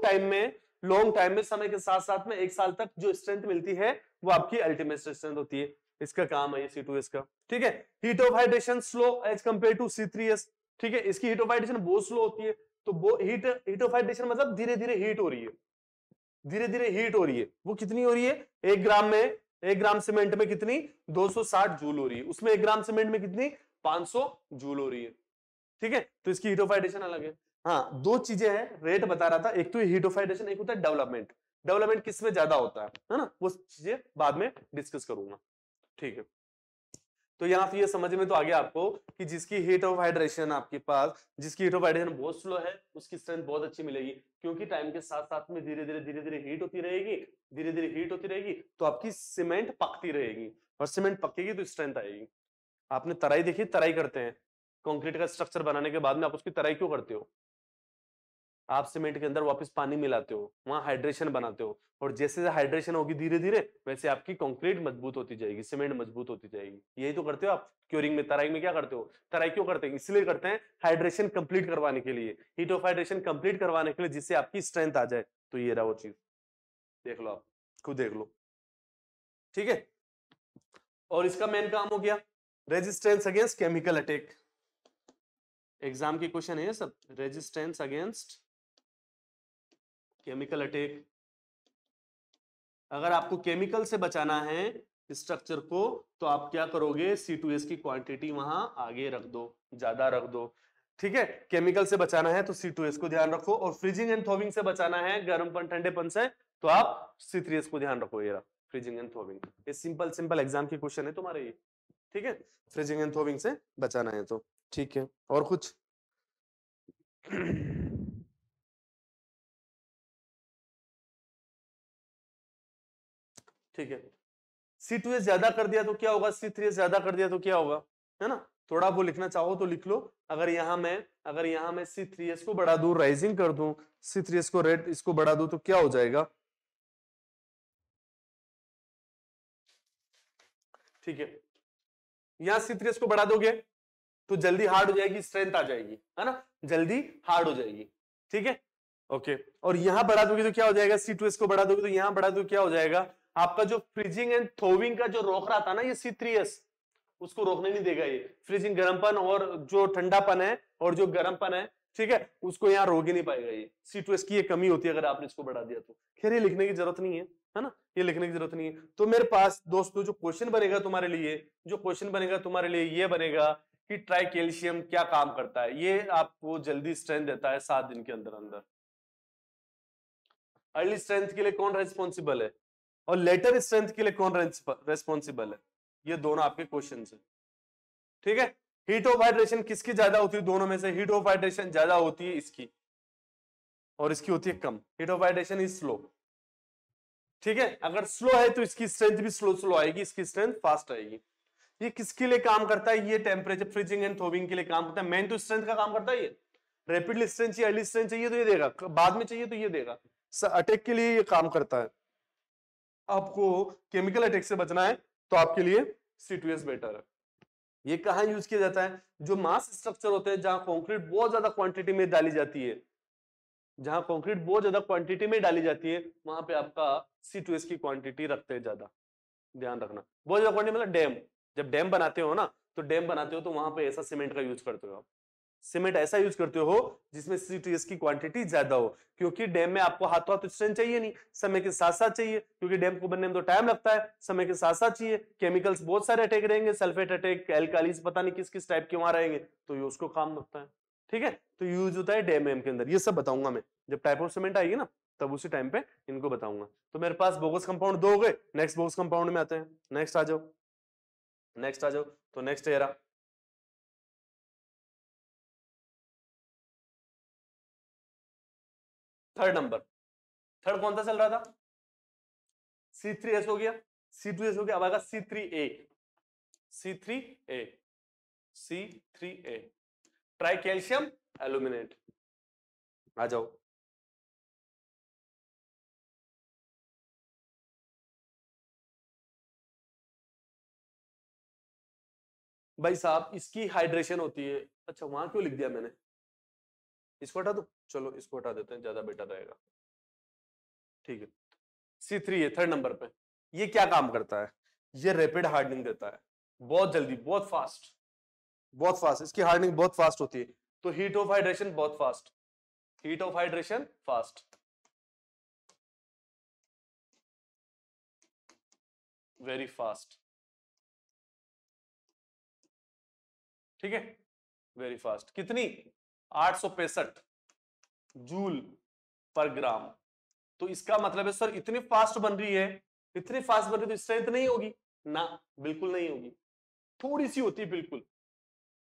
टाइम में समय के साथ साथ में 1 साल तक जो स्ट्रेंथ मिलती है वो आपकी अल्टीमेट स्ट्रेंथ होती है, इसका काम है ये C2S का, ठीक है। Heat of hydration slow as compare to C3S, ठीक है, इसकी हीट ऑफ हाइड्रेशन बहुत स्लो होती है, तो वो हीट ऑफ हाइड्रेशन मतलब धीरे धीरे हीट हो रही है, धीरे धीरे हीट हो रही है। वो कितनी हो रही है? 1 ग्राम सीमेंट में कितनी? 260 जूल हो रही है, उसमें 1 ग्राम सीमेंट में कितनी? 500 जूल हो रही है, ठीक है। तो इसकी हीट ऑफ हाइड्रेशन अलग है। हाँ, दो चीजें हैं, रेट बता रहा था, एक तो हीट ऑफ हाइड्रेशन, एक होता है डेवलपमेंट। डेवलपमेंट किस में ज्यादा होता है ना, वो चीजें बाद में डिस्कस करूंगा, ठीक है। तो यहां से ये समझ में तो आ गया आपको कि जिसकी हीट ऑफ हाइड्रेशन आपके पास, जिसकी हीट ऑफ हाइड्रेशन बहुत स्लो है उसकी स्ट्रेंथ बहुत अच्छी मिलेगी, क्योंकि टाइम के साथ साथ में धीरे धीरे हीट होती रहेगी, धीरे धीरे हीट होती रहेगी, तो आपकी सीमेंट पकती रहेगी, और सीमेंट पकेगी तो स्ट्रेंथ आएगी। आपने तराई देखी, तराई करते हैं कंक्रीट का स्ट्रक्चर बनाने के बाद में, आप उसकी तराई क्यों करते हो? आप सीमेंट के अंदर वापस पानी मिलाते हो, वहां हाइड्रेशन बनाते हो, और जैसे जैसे हाइड्रेशन होगी धीरे धीरे वैसे आपकी कंक्रीट मजबूत होती जाएगी, सीमेंट मजबूत होती जाएगी। यही तो करते हो आप क्योरिंग में, तराई में क्या करते हो? तराई क्यों करते हैं? इसलिए करते हैं हाइड्रेशन कंप्लीट करवाने के लिए, हीट ऑफ हाइड्रेशन कंप्लीट करवाने के लिए, जिससे आपकी स्ट्रेंथ आ जाए। तो ये रहा वो चीज, देख लो, आप खुद देख लो, ठीक है। और इसका मेन काम हो गया resistance against chemical attack. Exam की क्वेश्चन है ये सब, रेजिस्टेंस अगेंस्ट केमिकल अटैक। अगर आपको केमिकल से बचाना है स्ट्रक्चर को, तो आप क्या करोगे? C2S की क्वांटिटी वहां आगे रख दो, ज्यादा रख दो, ठीक है। केमिकल से बचाना है तो C2S को ध्यान रखो, और फ्रीजिंग एंड थॉविंग से बचाना है, गर्मपन ठंडेपन से, तो आप C3S को ध्यान रखो। ये फ्रीजिंग एंड थॉविंग, ये सिंपल एग्जाम की क्वेश्चन है तुम्हारे ये, ठीक है। फ्रीजिंग एंड थॉविंग से बचाना है तो ठीक है। और कुछ? ठीक है, C2S ज्यादा कर दिया तो क्या होगा? C3S ज्यादा कर दिया तो क्या होगा, है ना। थोड़ा वो लिखना चाहो तो लिख लो। अगर यहां मैं C3S को बढ़ा दूं, राइजिंग कर दूं, C3S को रेट इसको बढ़ा दूं, तो क्या हो जाएगा? ठीक है, यहां C3S को बढ़ा दोगे तो जल्दी हार्ड हो जाएगी, स्ट्रेंथ आ जाएगी, है ना, जल्दी हार्ड हो जाएगी, ठीक है, ओके। और यहां बढ़ा दोगे तो क्या हो जाएगा? C2S को बढ़ा दोगे तो यहां बढ़ा दोगे, क्या हो जाएगा? आपका जो फ्रीजिंग एंड थोविंग का जो रोक रहा था ना ये C3S, उसको रोकने नहीं देगा ये। फ्रीजिंग गर्मपन और जो ठंडापन है और जो गर्मपन है, ठीक है, उसको यहाँ रोक ही नहीं पाएगा ये। C2S की ये कमी होती है अगर आपने इसको बढ़ा दिया तो। खैर ये लिखने की जरूरत नहीं है ना, ये लिखने की जरूरत नहीं है। तो मेरे पास दोस्तों जो क्वेश्चन बनेगा तुम्हारे लिए, ये बनेगा कि ट्राई कैल्शियम क्या काम करता है। ये आपको जल्दी स्ट्रेंथ देता है 7 दिन के अंदर अंदर। अर्ली स्ट्रेंथ के लिए कौन रेस्पॉन्सिबल है? और लेटर स्ट्रेंथ के लिए कौन रेस्पॉन्सिबल है? ये दोनों आपके क्वेश्चन है, ठीक है। हीट ऑफ हाइड्रेशन किसकी ज्यादा होती है? दोनों में से हीट ऑफ हाइड्रेशन ज्यादा होती है इसकी, और इसकी होती है कम। Heat of hydration is slow, ठीक है। अगर स्लो है तो इसकी स्ट्रेंथ भी स्लो स्लो आएगी, इसकी स्ट्रेंथ फास्ट आएगी। ये किसके लिए काम करता है? ये टेम्परेचर फ्रीजिंग एंड थोविंग के लिए काम करता है। मेन तो स्ट्रेंथ का काम करता है ये। रैपिडली स्ट्रेंथ चाहिए, अर्ली स्ट्रेंथ चाहिए तो ये देगा, बाद में चाहिए तो ये देगा। अटैक के लिए ये काम करता है। आपको केमिकल अटैक से बचना है तो आपके लिए C2S बेटर है। ये कहां यूज किया जाता है? जो मास स्ट्रक्चर होते हैं, जहां कंक्रीट बहुत ज्यादा क्वांटिटी में डाली जाती है, जहां कंक्रीट बहुत ज्यादा क्वांटिटी में डाली जाती है, वहां पे आपका C2S की क्वांटिटी रखते हैं ज्यादा। ध्यान रखना, बहुत ज्यादा क्वांटिटी मतलब डैम, जब डैम बनाते हो ना, तो डैम बनाते हो तो वहां पे ऐसा सीमेंट का यूज करते हो आप। सीमेंट ऐसा यूज करते हो जिसमें C2S की क्वांटिटी ज्यादा हो, क्योंकि डैम में आपको हाथों हाथ स्ट्रेंथ चाहिए नहीं, समय के साथ साथ चाहिए, क्योंकि डैम को बनने में तो टाइम लगता है, समय के साथ साथ चाहिए। केमिकल्स बहुत सारे अटैक रहेंगे, सल्फेट अटैक, एल्कालीज, पता नहीं किस किस टाइप के वहां रहेंगे, तो ये उसको काम लगता है, ठीक है। तो यूज होता है डैम एम के अंदर। ये सब बताऊंगा मैं जब टाइप ऑफ सीमेंट आएगी ना, तब उसी टाइम पे इनको बताऊंगा। तो मेरे पास बोगस कंपाउंड 2 हो गए, नेक्स्ट बोगस कंपाउंड में आते हैं। नेक्स्ट आ जाओ, नेक्स्ट आ जाओ। तो नेक्स्ट है थर्ड नंबर। थर्ड कौन सा चल रहा था? C3S हो गया, C2S हो गया, अब आएगा C3A। C3A, C3A, try calcium aluminate. आ जाओ। भाई साहब इसकी हाइड्रेशन होती है, अच्छा वहां क्यों लिख दिया मैंने? इसको हटा दो, चलो इसको हटा देते हैं, ज्यादा बेटर रहेगा, ठीक है। C3A थर्ड नंबर पे, ये क्या काम करता है? ये रैपिड हार्डनिंग देता है, बहुत जल्दी, बहुत फास्ट, बहुत फास्ट। इसकी हार्डनिंग बहुत फास्ट होती है, तो हीट ऑफ हाइड्रेशन बहुत fast, heat of hydration fast, very fast, ठीक है, वेरी फास्ट। कितनी? 865 जूल पर ग्राम। तो इसका मतलब है सर इतनी फास्ट बन रही है, इतनी फास्ट बन रही है तो स्ट्रेंथ नहीं होगी ना, बिल्कुल नहीं होगी, थोड़ी सी होती है, बिल्कुल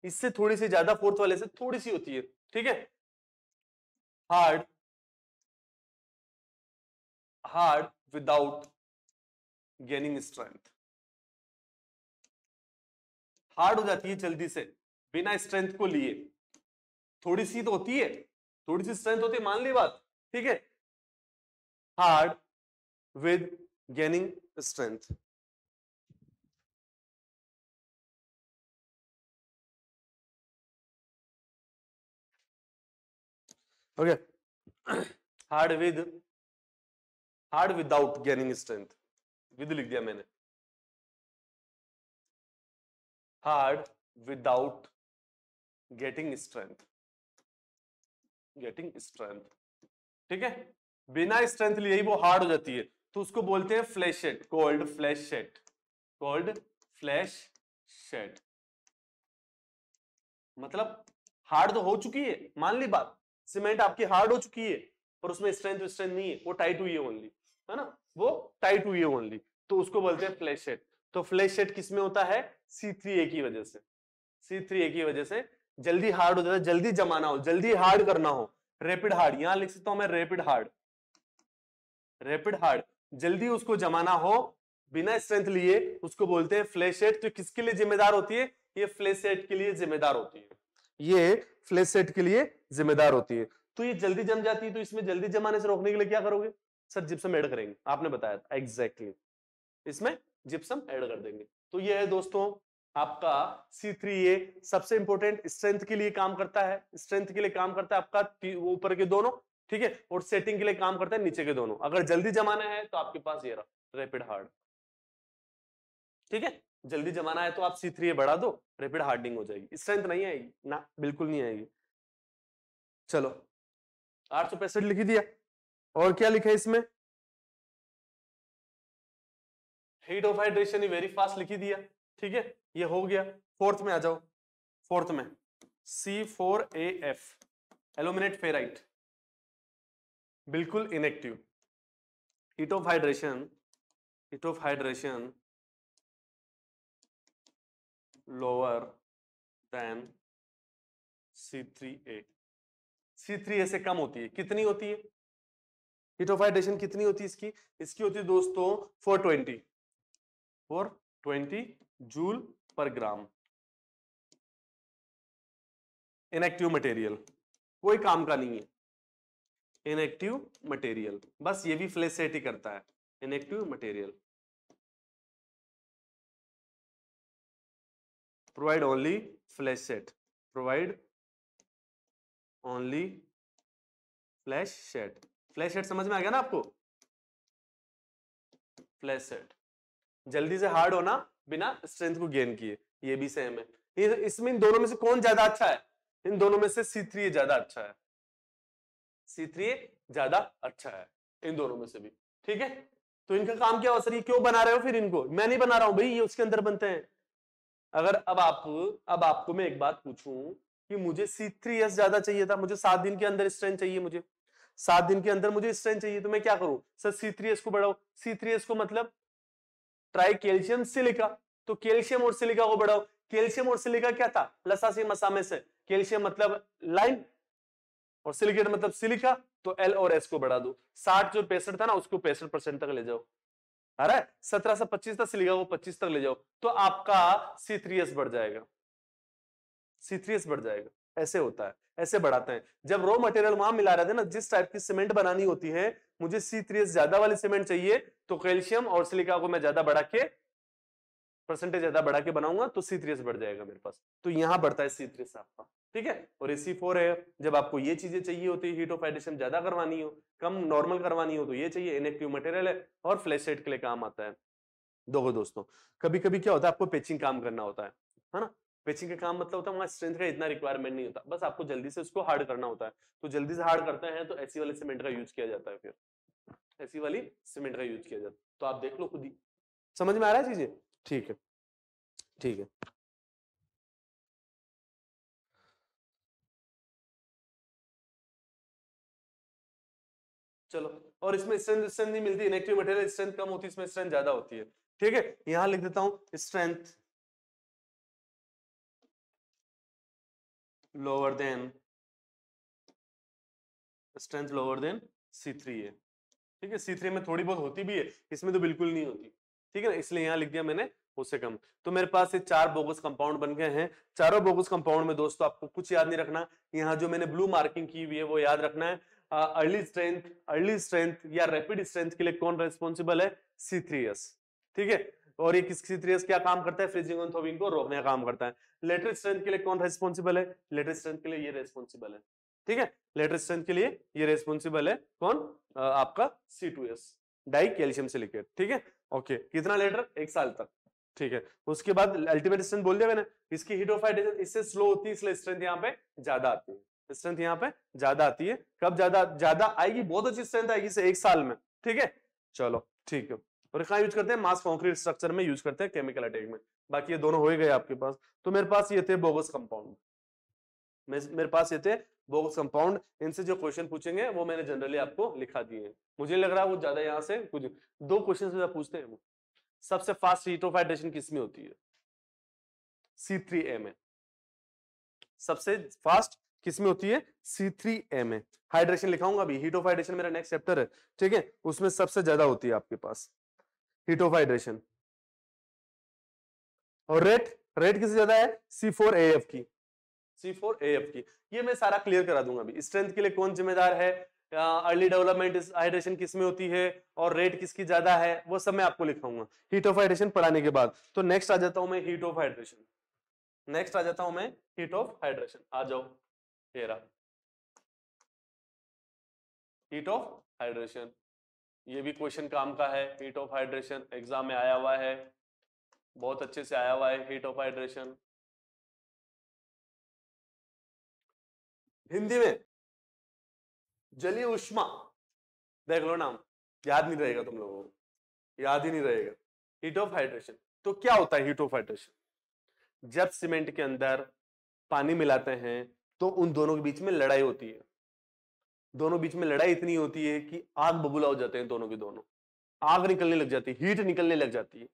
इससे थोड़ी सी ज्यादा, फोर्थ वाले से थोड़ी सी होती है, ठीक है। Hard, hard without gaining strength, hard हो जाती है जल्दी से बिना स्ट्रेंथ को लिए। थोड़ी सी तो होती है, थोड़ी सी स्ट्रेंथ होती है, मान ली बात, ठीक है। Hard with gaining strength, okay. Hard with, hard without gaining strength, with लिख दिया मैंने, hard without getting strength, getting strength, ठीक है। बिना स्ट्रेंथ लिए ही वो हार्ड हो जाती है, तो उसको बोलते हैं फ्लैशेट, कोल्ड फ्लैशेट, कोल्ड फ्लैशेट। मतलब हार्ड तो हो चुकी है, मान ली बात, सीमेंट आपकी हार्ड हो चुकी है, पर उसमें स्ट्रेंथ स्ट्रेंथ नहीं है, वो टाइट हुई है ओनली, है ना, वो टाइट हुई है ओनली, तो उसको बोलते हैं फ्लैशेट। तो फ्लैशेट किसमें होता है? C3A की वजह से, C3A की वजह से जल्दी हार्ड हो जाता है, जल्दी जमाना हो, जल्दी हार्ड करना हो, रैपिड हार्ड, यहां लिख सकता हूं मैं रैपिड हार्ड, रैपिड हार्ड, जल्दी उसको जमाना हो बिना स्ट्रेंथ लिए, उसको बोलते हैं फ्लैशेट। तो किसके लिए जिम्मेदार होती है? ये फ्लैशेट के लिए जिम्मेदार होती है, ये फ्लैशेट के लिए जिम्मेदार होती है। तो ये जल्दी जम जाती है, तो इसमें जल्दी जमाने से रोकने के लिए क्या करोगे? सर जिप्सम ऐड करेंगे, आपने बताया था एग्जैक्टली, इसमें जिप्सम ऐड कर देंगे। तो ये है दोस्तों आपका C3A, सबसे इंपॉर्टेंट, स्ट्रेंथ के लिए काम करता है, स्ट्रेंथ के लिए काम करता है आपका ऊपर के दोनों, ठीक है, और सेटिंग के लिए काम करता है नीचे के दोनों। अगर जल्दी जमाना है तो आपके पास ये रहा रैपिड हार्ड, ठीक है। जल्दी जमाना है तो आप C3A बढ़ा दो, रैपिड हार्डनिंग हो जाएगी, स्ट्रेंथ नहीं आएगी ना, बिल्कुल नहीं आएगी। चलो 865 लिख दिया, और क्या लिखा है इसमें? Heat of hydration very fast लिख दिया, ठीक है, ये हो गया। फोर्थ में आ जाओ, फोर्थ में C4AF, एल्यूमिनेट फेराइट, बिल्कुल inactive. Heat of hydration heat of hydration lower than C3A। C3A से कम होती है, कितनी होती है हीट ऑफ हाइड्रेशन, कितनी होती है इसकी? इसकी होती है दोस्तों 420 जूल पर ग्राम। इनएक्टिव मटेरियल, कोई काम का नहीं है, इनएक्टिव मटेरियल, बस ये भी फ्लैश सेट ही करता है। Inactive material provide only flash set, provide only flash set. Flash set समझ में आ गया ना आपको? फ्लैश सेट जल्दी से हार्ड होना बिना स्ट्रेंथ को गेन किए, ये भी सेम है। इसमें इन दोनों में से कौन ज्यादा अच्छा है? इन दोनों में से C3A ज्यादा अच्छा है, C3A ज्यादा अच्छा है इन दोनों में से भी, ठीक है। तो इनका काम क्या हो सर, ये क्यों बना रहे हो फिर इनको? मैं नहीं बना रहा हूं भाई, ये उसके अंदर बनते हैं। अगर अब आपको मैं एक बात पूछूं कि मुझे C3S ज्यादा चाहिए था, मुझे 7 दिन के अंदर स्ट्रेंथ चाहिए, मुझे 7 दिन के अंदर मुझे स्ट्रेंथ चाहिए, तो मैं क्या करूं सर? C3S को बढ़ाओ। C3S को मतलब ट्राई कैल्शियम सिलिका, तो कैल्शियम और सिलिका को बढ़ाओ। कैल्शियम और सिलिका क्या था? लसासी मसा में से कैल्शियम मतलब लाइम और सिलिकेट मतलब सिलिका, तो L और S को बढ़ा दो। 60 जो 65 था ना, उसको 65% तक ले जाओ। अरे 17 से 25 था, सिलिका को 25 तक ले जाओ, तो आपका C3S बढ़ जाएगा, C3S बढ़ जाएगा। ऐसे होता है, ऐसे बढ़ाते हैं। जब रॉ मटेरियल वहां मिला रहे थे ना, जिस टाइप की सीमेंट बनानी होती है, मुझे C3S ज्यादा वाली सीमेंट चाहिए, तो कैल्शियम और सिलिका को मैं ज्यादा बढ़ा के, परसेंटेज ज्यादा बढ़ा के बनाऊंगा, तो C3S बढ़ जाएगा मेरे पास। तो यहां बढ़ता है C3S आपका, ठीक है। और C4 है, जब आपको ये चीजें चाहिए होती है, हीट ऑफ हाइड्रेशन ज्यादा करवानी हो, कम नॉर्मल करवानी हो, तो ये चाहिए। इनएक्टिव मटेरियल है और फ्लैश सेट के लिए काम आता है। देखो दोस्तों, कभी कभी क्या होता है, आपको पेचिंग काम करना होता है ना। पेचिंग का काम मतलब होता है वहां स्ट्रेंथ का इतना रिक्वायरमेंट नहीं होता, बस आपको जल्दी से उसको हार्ड करना होता है। तो जल्दी से हार्ड करते हैं तो ऐसी वाली सीमेंट का यूज किया जाता है, फिर ऐसी वाली सीमेंट का यूज किया जाता है। तो आप देख लो खुद ही, समझ में आ रहा है चीजें? ठीक है, ठीक है। चलो, और इसमें स्ट्रेंथ स्ट्रेंथ नहीं मिलती, इनएक्टिव मटेरियल स्ट्रेंथ कम होती है, इसमें स्ट्रेंथ ज्यादा होती है, ठीक है। यहां लिख देता हूं strength lower than, strength lower than C3A, ठीक है। C3 में थोड़ी बहुत होती भी है, इसमें तो बिल्कुल नहीं होती, ठीक है ना, इसलिए यहां लिख दिया मैंने उससे कम। तो मेरे पास ये 4 बोगस कंपाउंड बन गए हैं। चारों बोगस कंपाउंड में दोस्तों आपको कुछ याद नहीं रखना, यहाँ जो मैंने ब्लू मार्किंग की हुई है वो याद रखना है। अर्ली स्ट्रेंथ या रैपिड स्ट्रेंथ के लिए कौन रेस्पॉन्सिबल है? C3S, ठीक है। और ये किस C3S क्या काम करता है? फ्रीजिंग और थॉविंग को रोकने का काम करता है। लेटर स्ट्रेंथ के लिए कौन रेस्पॉन्सिबल है? लेटर स्ट्रेंथ के लिए ये रेस्पॉन्सिबल है, ठीक है। लेटर स्ट्रेंथ के लिए ये रेस्पॉन्सिबल है कौन? आपका C2S, डाई कैल्शियम सिलिकेट, ठीक है। ओके, कितना लेटर? 1 साल तक, ठीक है। उसके बाद अल्टीमेट स्ट्रेंथ बोल दिया मैंने। इसकी हीट ऑफ हाइड्रेशन इससे स्लो होती है, इसलिए स्ट्रेंथ यहाँ पे ज्यादा आती है, स्ट्रेंथ यहाँ पे ज्यादा आती है। कब ज्यादा ज्यादा आएगी? बहुत अच्छी स्ट्रेंथ आएगी इसे 1 साल में, ठीक है। चलो ठीक है। और कहाँ यूज करते हैं? मास कॉन्क्रीट स्ट्रक्चर में यूज करते हैं, केमिकल अटैक में। बाकी ये दोनों हो ही गए आपके पास। तो मेरे पास ये थे बोगस कंपाउंड, मेरे पास ये थे बोगस कंपाउंड। इनसे जो क्वेश्चन पूछेंगे वो मैंने जनरली आपको लिखा दिए हैं। मुझे लग रहा है वो ज्यादा यहाँ से कुछ 2 क्वेश्चन से पूछते हैं वो। सबसे फास्ट हीट ऑफ हाइड्रेशन किसमें होती है? C3A में। सबसे फास्ट किसमें होती है? C3A में। हाइड्रेशन लिखाऊंगा अभी, हीट ऑफ हाइड्रेशन मेरा नेक्स्ट चैप्टर है, ठीक है। उसमें सबसे ज्यादा होती है आपके पास हीट ऑफ हाइड्रेशन। और रेट किससे ज्यादा है? C4AF की, C4AF की। ये मैं सारा क्लियर करा दूंगा अभी। स्ट्रेंथ के लिए कौन जिम्मेदार है, अर्ली डेवलपमेंट हाइड्रेशन किसमें होती है, और रेट किसकी ज्यादा है, वो सब मैं आपको लिखाऊंगा हीट ऑफ हाइड्रेशन पढ़ाने के बाद। तो नेक्स्ट आ जाता हूं मैं हीट ऑफ हाइड्रेशन, नेक्स्ट आ जाता हूं मैं हीट ऑफ हाइड्रेशन। आ जाओ, ये रहा हीट ऑफ हाइड्रेशन। ये भी क्वेश्चन काम का है, हीट ऑफ हाइड्रेशन एग्जाम में आया हुआ है, बहुत अच्छे से आया हुआ है हीट ऑफ हाइड्रेशन। हिंदी में जलीय ऊष्मा, देख लो नाम, याद नहीं रहेगा तुम लोगों को, याद ही नहीं रहेगा। हीट ऑफ हाइड्रेशन, तो क्या होता है हीट ऑफ हाइड्रेशन? जब सीमेंट के अंदर पानी मिलाते हैं तो उन दोनों के बीच में लड़ाई होती है। दोनों बीच में लड़ाई इतनी होती है कि आग बबूला हो जाते हैं दोनों के दोनों, आग निकलने लग जाती है, हीट निकलने लग जाती है।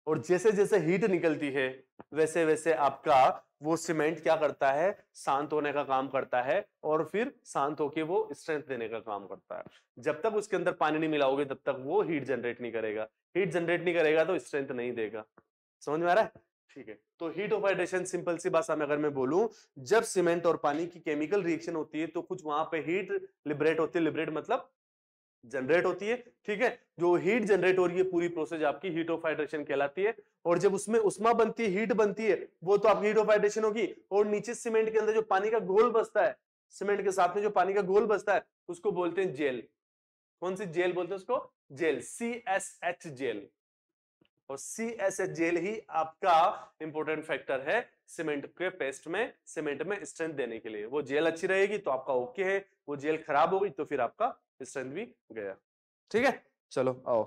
और जैसे जैसे हीट निकलती है वैसे वैसे आपका वो सीमेंट क्या करता है, शांत होने का काम करता है, और फिर शांत होके वो स्ट्रेंथ देने का काम करता है। जब तक उसके अंदर पानी नहीं मिलाओगे तब तक वो हीट जनरेट नहीं करेगा, हीट जनरेट नहीं करेगा तो स्ट्रेंथ नहीं देगा। समझ में आ रहा है? ठीक है, तो हीट ऑफ हाइड्रेशन सिंपल सी भाषा में अगर मैं बोलूं, जब सीमेंट और पानी की केमिकल रिएक्शन होती है तो कुछ वहां पे हीट लिबरेट होती है, लिबरेट मतलब जनरेट होती है। ठीक है, जो हीट जनरेट हो रही है पूरी प्रोसेस आपकी हीट ऑफ हाइड्रेशन कहलाती है। और जब उसमें उष्मा बनती है, हीट बनती है, वो तो आपकी हीट ऑफ हाइड्रेशन होगी। और नीचे सीमेंट के अंदर जो पानी का घोल बचता है, सीमेंट के साथ में जो पानी का घोल बचता है उसको बोलते हैं जेल। कौन सी जेल बोलते हैं उसको? Gel, CSH gel. और CSH जेल ही आपका इंपॉर्टेंट फैक्टर है सीमेंट के पेस्ट में, सीमेंट में स्ट्रेंथ देने के लिए। वो जेल अच्छी रहेगी तो आपका ओके है, वो जेल खराब हो गई तो फिर आपका स्ट्रेंथ भी गया। ठीक है, चलो आओ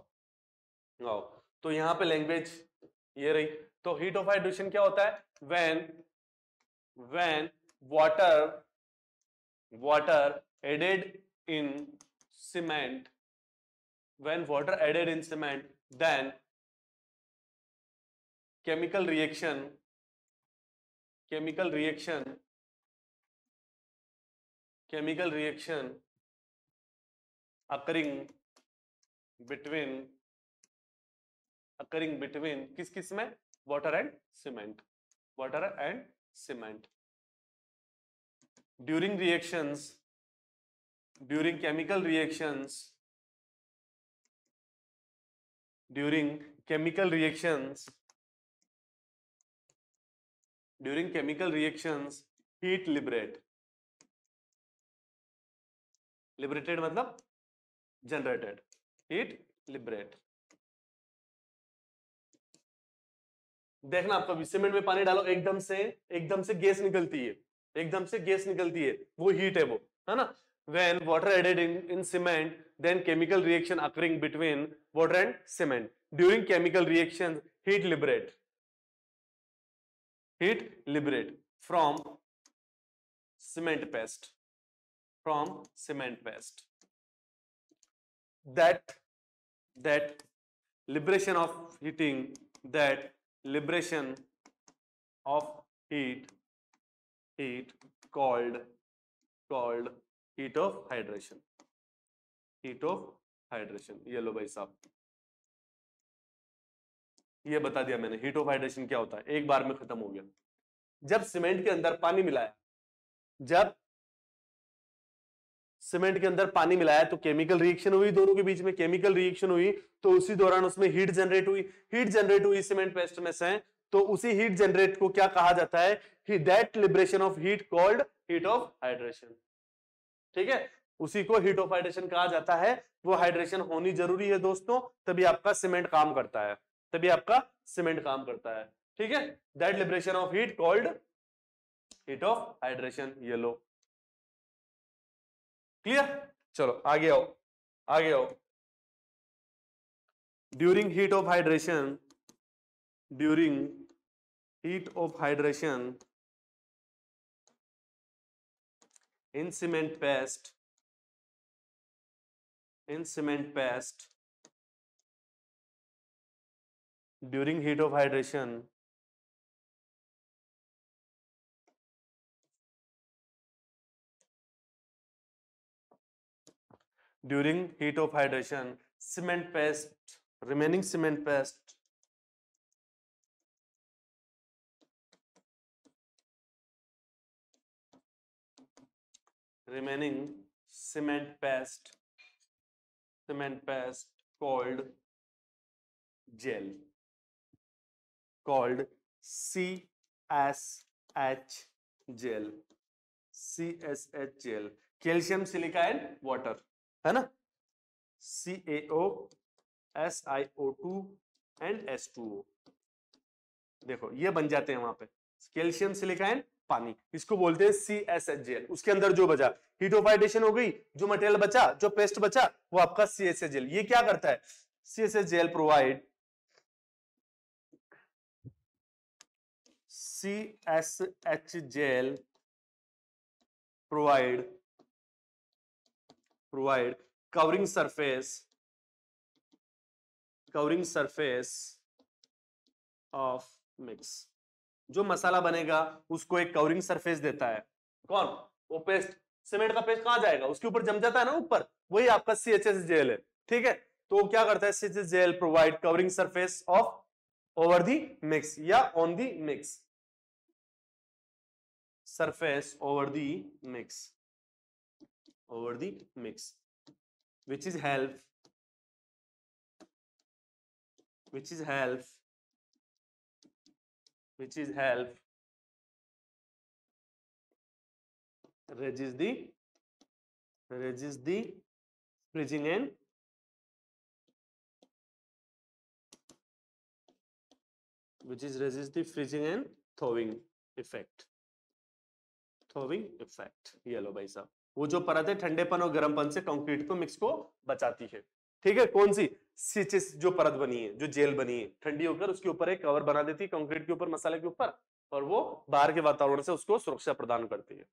आओ। तो यहां पे लैंग्वेज ये रही। तो हीट ऑफ हाइड्रेशन क्या होता है? When water added in cement, when water added in cement, then chemical reaction occurring between किस किस में? water and cement during chemical reactions heat liberated मतलब generated, heat liberate। देखना आप कभी सीमेंट में पानी डालो एकदम से गैस निकलती है, वो हीट है, वो है ना। when water added in cement, then chemical reaction occurring between water and cement, during chemical reaction heat liberate from cement paste, that liberation of heat called heat of hydration। ये लो भाई साहब, ये बता दिया मैंने हीट ऑफ हाइड्रेशन क्या होता है, एक बार में खत्म हो गया। जब सीमेंट के अंदर पानी मिलाया तो केमिकल रिएक्शन हुई, दोनों के बीच में केमिकल रिएक्शन हुई, तो उसी दौरान उसमें हीट जनरेट हुई सीमेंट पेस्ट में से। तो उसी हीट जनरेट को क्या कहा जाता है? That liberation of heat called heat of hydration. ठीक है, उसी को हीट ऑफ हाइड्रेशन कहा जाता है। वो हाइड्रेशन होनी जरूरी है दोस्तों, तभी आपका सीमेंट काम करता है, ठीक है। That liberation of heat called heat of hydration. ये लो, क्लियर? चलो आगे आओ। During heat of hydration in cement paste during heat of hydration remaining cement paste called gel, called CSH gel, calcium silica and water, है ना। CaO, SiO2 and H2O। देखो ये बन जाते हैं वहां पे, कैल्शियम सिलिका एंड पानी, इसको बोलते हैं CSH जेल। उसके अंदर जो बचा, हीट ऑफ हाइड्रेशन हो गई, जो मटेरियल बचा, जो पेस्ट बचा, वो आपका CSH जेल। ये क्या करता है? CSH gel provide covering surface covering surface of mix. जो मसाला बनेगा उसको एक कवरिंग सरफेस देता है कौन? वो पेस्ट, सीमेंट का पेस्ट कहां जाएगा? उसके ऊपर जम जाता है ना ऊपर, वही आपका CHS है। ठीक है, तो वो क्या करता है? CHS provide covering surface of over the mix या on the mix, surface over the mix, over the mix, which is help which is help which is help resist the freezing and which is resist the freezing and thawing effect, throwing effect. ये लो भाई साहब, वो जो परत है ठंडेपन और गर्मपन से कंक्रीट को मिक्स को बचाती है। ठीक है, कौन सी? सीचिस जो परत बनी है, जो जेल बनी है, ठंडी होकर उसके ऊपर एक कवर बना देती है कंक्रीट के ऊपर, मसाले के ऊपर, और वो बाहर के वातावरण से उसको सुरक्षा प्रदान करती है,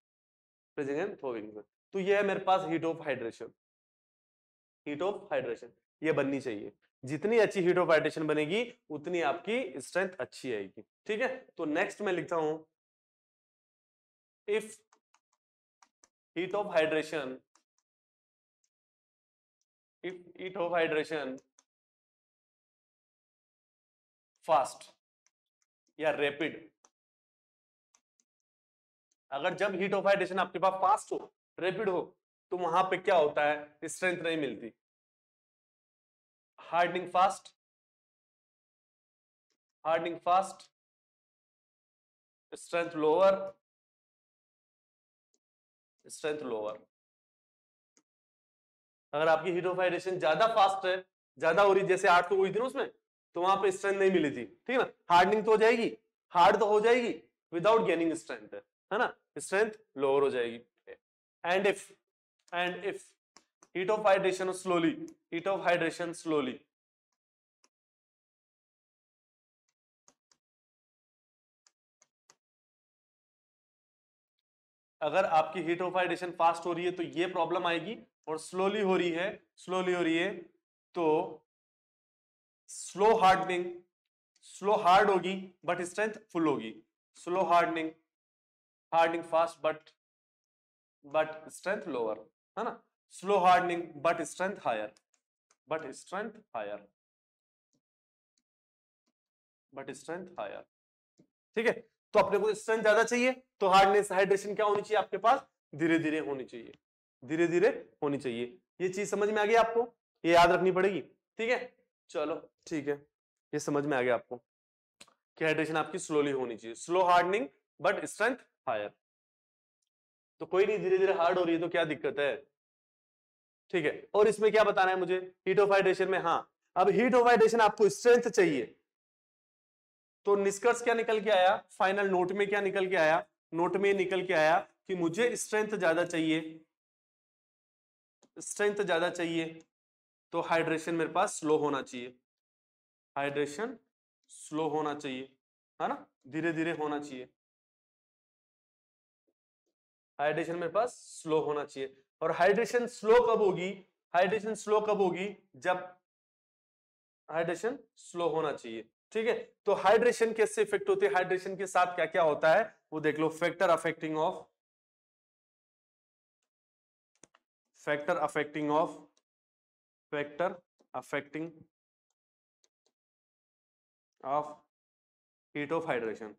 फ्रीजिंग एंड थ्रोइंग में। तो ये है मेरे पास heat of hydration. Heat of hydration ये बननी चाहिए, जितनी अच्छी हीट ऑफ हाइड्रेशन बनेगी उतनी आपकी स्ट्रेंथ अच्छी आएगी। ठीक है, तो नेक्स्ट मैं लिखता हूं, if heat of hydration fast या रैपिड, अगर जब हीट ऑफ हाइड्रेशन आपके पास फास्ट हो, रैपिड हो, तो वहां पे क्या होता है? स्ट्रेंथ नहीं मिलती। Hardening fast, strength lower, strength lower. अगर आपकी हीट ऑफ हाइड्रेशन ज्यादा फास्ट है, ज्यादा हो रही, जैसे 8 तो हुई थी ना उसमें, तो वहां पे स्ट्रेंथ नहीं मिली थी। ठीक है ना, हार्डनिंग तो हो जाएगी, हार्ड तो हो जाएगी विदाउट गेनिंग स्ट्रेंथ, है ना, स्ट्रेंथ लोअर हो जाएगी। And if heat of hydration slowly अगर आपकी हीट ऑफ हाइड्रेशन फास्ट हो रही है तो ये प्रॉब्लम आएगी, और स्लोली हो रही है तो स्लो हार्ड होगी बट स्ट्रेंथ फुल होगी। Slow hardening fast but strength lower, है ना। Slow hardening but strength higher, ठीक है, तो अपने को स्ट्रेंथ ज्यादा चाहिए, तो हार्डनेस हाइड्रेशन क्या होनी चाहिए आपके पास? धीरे धीरे होनी चाहिए। ये चीज समझ में आ गई आपको? ये याद रखनी पड़ेगी। ठीक है, चलो ठीक है, ये समझ में आ गया आपको कि हाइड्रेशन आपकी स्लोली होनी चाहिए, slow hardening but strength higher. तो कोई नहीं, धीरे धीरे हार्ड हो रही है तो क्या दिक्कत है? ठीक है, और इसमें क्या बताना है मुझे? हीट ऑफ हाइड्रेशन में, हाँ, अब हीट ऑफ हाइड्रेशन आपको स्ट्रेंथ चाहिए, तो निष्कर्ष क्या निकल के आया? फाइनल नोट में क्या निकल के आया? नोट में निकल के आया कि मुझे स्ट्रेंथ ज्यादा चाहिए, तो हाइड्रेशन मेरे पास स्लो होना चाहिए, है ना, धीरे धीरे होना चाहिए, हाइड्रेशन मेरे पास स्लो होना चाहिए। और हाइड्रेशन स्लो कब होगी? जब हाइड्रेशन स्लो होना चाहिए। ठीक है, तो हाइड्रेशन कैसे इफेक्ट होती है, हाइड्रेशन के साथ क्या क्या होता है वो देख लो। Factor affecting of heat of hydration.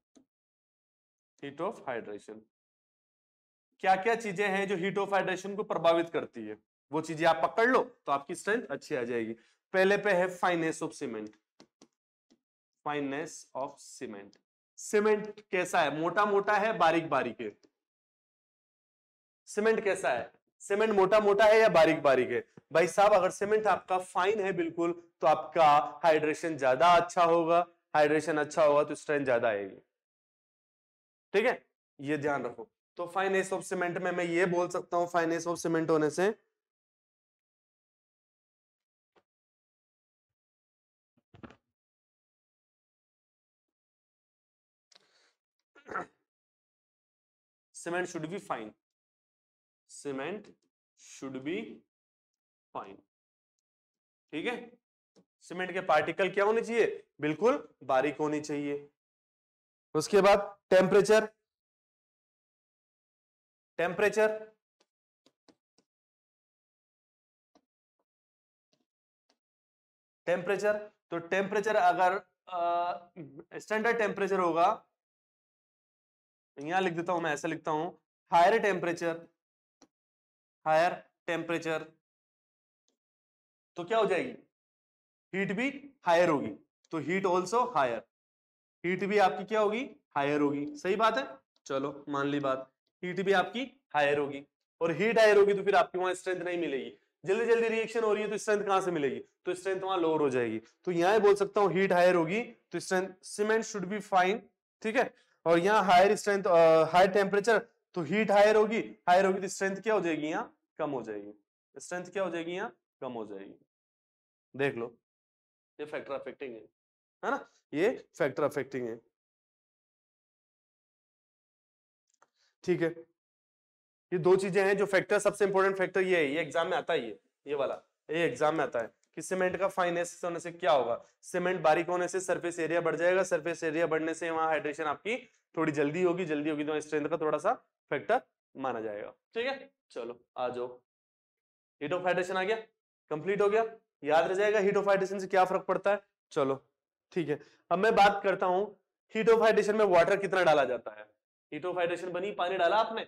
क्या क्या चीजें हैं जो हीट ऑफ हाइड्रेशन को प्रभावित करती है, वो चीजें आप पकड़ लो तो आपकी स्ट्रेंथ अच्छी आ जाएगी। पहले पे है फाइनेस ऑफ सीमेंट। सीमेंट कैसा है? मोटा मोटा है, बारीक बारीक है? सीमेंट कैसा है? सीमेंट मोटा मोटा है या बारीक बारीक है? भाई साहब, अगर सीमेंट आपका फाइन है बिल्कुल, तो आपका हाइड्रेशन ज्यादा अच्छा होगा, तो स्ट्रेंथ ज्यादा आएगी। ठीक है, ये ध्यान रखो। तो फाइनेस ऑफ सीमेंट में मैं ये बोल सकता हूं, फाइनेस ऑफ सीमेंट होने से सीमेंट शुड बी फाइन, ठीक है, सीमेंट के पार्टिकल क्या होने चाहिए, बिल्कुल बारीक होनी चाहिए। उसके बाद टेम्परेचर, टेम्परेचर टेम्परेचर तो टेम्परेचर अगर स्टैंडर्ड टेम्परेचर होगा, यहां लिख देता हूं मैं, ऐसा लिखता हूं, हायर टेम्परेचर, हायर टेम्परेचर तो क्या हो जाएगी, हीट भी हायर होगी, तो हीट ऑल्सो हायर, हीट भी आपकी क्या होगी, हायर होगी। सही बात है, चलो मान ली बात, हीट भी आपकी हायर होगी, और हीट हायर होगी तो फिर आपकी वहां स्ट्रेंथ नहीं मिलेगी, जल्दी जल्दी रिएक्शन हो रही है तो स्ट्रेंथ कहां से मिलेगी, तो स्ट्रेंथ वहां लोअर हो जाएगी। तो यहां बोल सकता हूं हीट हायर होगी तो strength, cement should be fine, ठीक है। और यहाँ हायर स्ट्रेंथ, हायर टेम्परेचर तो हीट हायर होगी तो स्ट्रेंथ क्या हो जाएगी, यहाँ कम हो जाएगी, स्ट्रेंथ क्या हो जाएगी, यहाँ कम हो जाएगी। देख लो, ये फैक्टर अफेक्टिंग है ना, ये फैक्टर अफेक्टिंग है, ठीक है। ये दो चीजें हैं जो फैक्टर, सबसे इंपॉर्टेंट फैक्टर ये है, ये एग्जाम में आता है, ये वाला, ये एग्जाम में आता है कि सीमेंट का फाइनेस होने से क्या होगा, सीमेंट बारीक होने से सरफेस एरिया बढ़ जाएगा, सरफेस एरिया बढ़ने से वहां हाइड्रेशन आपकी थोड़ी जल्दी होगी, जल्दी होगी तो स्ट्रेंथ का थोड़ा सा फैक्टर माना जाएगा, ठीक है। चलो आ जाओ, हीट ऑफ हाइड्रेशन आ गया, कंप्लीट हो गया, याद रह जाएगा हीट ऑफ हाइड्रेशन से क्या फर्क पड़ता है। चलो ठीक है, अब मैं बात करता हूं हीट ऑफ हाइड्रेशन में वाटर कितना डाला जाता है। हीट ऑफ हाइड्रेशन बनी, पानी डाला आपने,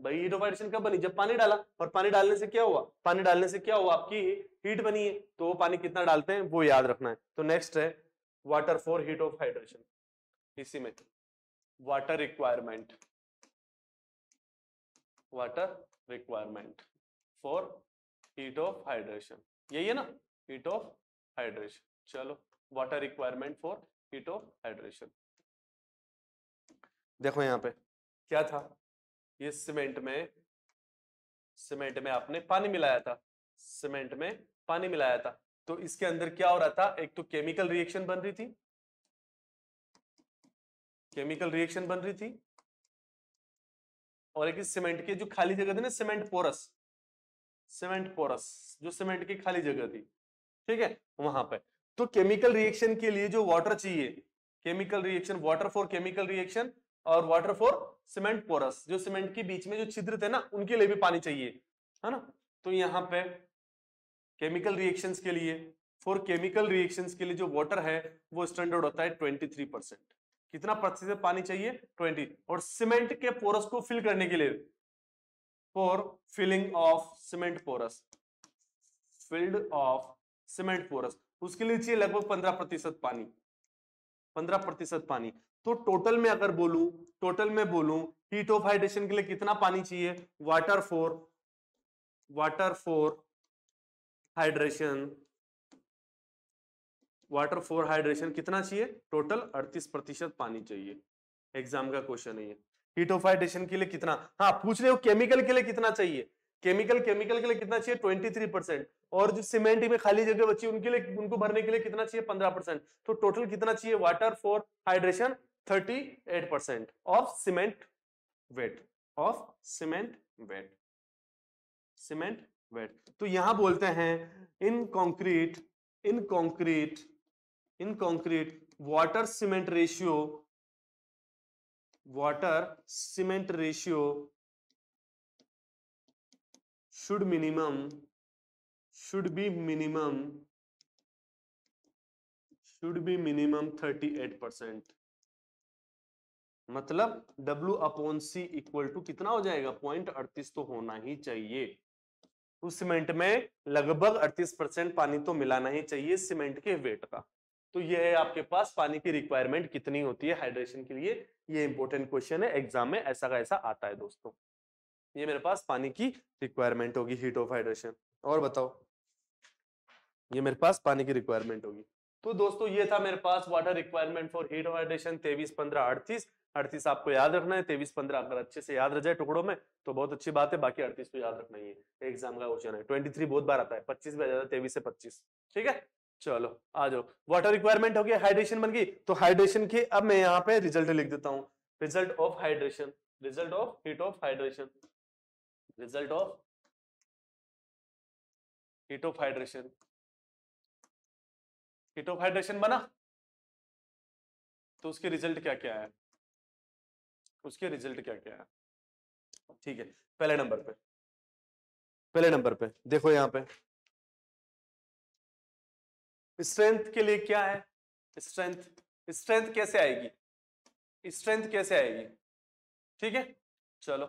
भाई हीट ऑफ हाइड्रेशन कब बनी, जब पानी डाला, और पानी डालने से क्या हुआ, पानी डालने से क्या हुआ, आपकी हीट बनी है, तो वो पानी कितना डालते हैं वो याद रखना है। तो नेक्स्ट है water for heat of hydration, इसी में water requirement, water requirement for heat of hydration, यही है ना, हीट ऑफ हाइड्रेशन। चलो water requirement for heat of hydration, देखो यहां पे क्या था, ये सीमेंट में आपने पानी मिलाया था, सीमेंट में पानी मिलाया था, तो इसके अंदर क्या हो रहा था, एक तो केमिकल रिएक्शन बन रही थी, केमिकल रिएक्शन बन रही थी, और एक सीमेंट की जो खाली जगह थी ना, सीमेंट पोरस, सीमेंट पोरस जो सीमेंट की खाली जगह थी, ठीक है, वहां पे तो केमिकल रिएक्शन के लिए जो वाटर चाहिए, chemical reaction, water for chemical reaction और वाटर फॉर सीमेंट पोरस, जो सीमेंट के बीच में जो छिद्र थे ना उनके लिए भी पानी चाहिए, है ना। तो यहाँ पे केमिकल रिएक्शंस के लिए, फॉर केमिकल रिएक्शंस के लिए जो वाटर है वो स्टैंडर्ड होता है 23%, कितना प्रतिशत पानी चाहिए, 20, और सीमेंट के पोरस को फिल करने के लिए, for filling of cement pores, filled of cement pores, उसके लिए चाहिए लगभग 15% पानी, 15% पानी। तो टोटल में अगर बोलूं, टोटल में बोलूं हीट ऑफ हाइड्रेशन के लिए कितना पानी चाहिए, water for hydration, water for hydration कितना चाहिए, टोटल 38% पानी चाहिए, एग्जाम का क्वेश्चन है ये। हीट ऑफ हाइड्रेशन के लिए कितना, हाँ पूछ रहे हो केमिकल के लिए कितना चाहिए, केमिकल के लिए कितना चाहिए 23%, और जो सीमेंट में खाली जगह बची उनके लिए, उनको भरने के लिए कितना चाहिए 15%, तो टोटल कितना चाहिए water for hydration 38% of cement weight, of cement weight, cement weight. तो यहां बोलते हैं in concrete, in concrete, in concrete water cement ratio, water cement ratio should minimum, should be minimum, should be minimum 38%, मतलब W/C इक्वल टू कितना हो जाएगा, 0.38 तो होना ही चाहिए। उस सीमेंट में लगभग 38% पानी तो मिलाना ही चाहिए सीमेंट के वेट का। तो ये है आपके पास पानी की रिक्वायरमेंट कितनी होती है हाइड्रेशन के लिए, ये इंपॉर्टेंट क्वेश्चन है, एग्जाम में ऐसा का ऐसा आता है दोस्तों। ये मेरे पास पानी की रिक्वायरमेंट होगी हीट ऑफ हाइड्रेशन। और बताओ, ये मेरे पास पानी की रिक्वायरमेंट होगी। तो दोस्तों ये था मेरे पास water requirement for heat of hydration 23, 15, 38। 38 आपको याद रखना है, 23, 15 अगर अच्छे से याद रह जाए टुकड़ों में तो बहुत अच्छी बात है, बाकी 38 तो याद रखना ही है, एग्जाम का क्वेश्चन है। 23 बहुत बार आता है, 25 भी आ जाता है, 23 से 25, ठीक है। चलो आ जाओ, वाटर रिक्वायरमेंट हो गया, हाइड्रेशन बन गई, तो हाइड्रेशन के अब मैं यहाँ पे रिजल्ट लिख देता हूँ, result of hydration, result of heat of hydration, result of heat of hydration. Heat of hydration बना, तो उसके रिजल्ट क्या क्या है, उसके रिजल्ट क्या क्या है। ठीक है, पहले नंबर पे देखो यहां पे स्ट्रेंथ के लिए क्या है, स्ट्रेंथ कैसे आएगी, ठीक है। चलो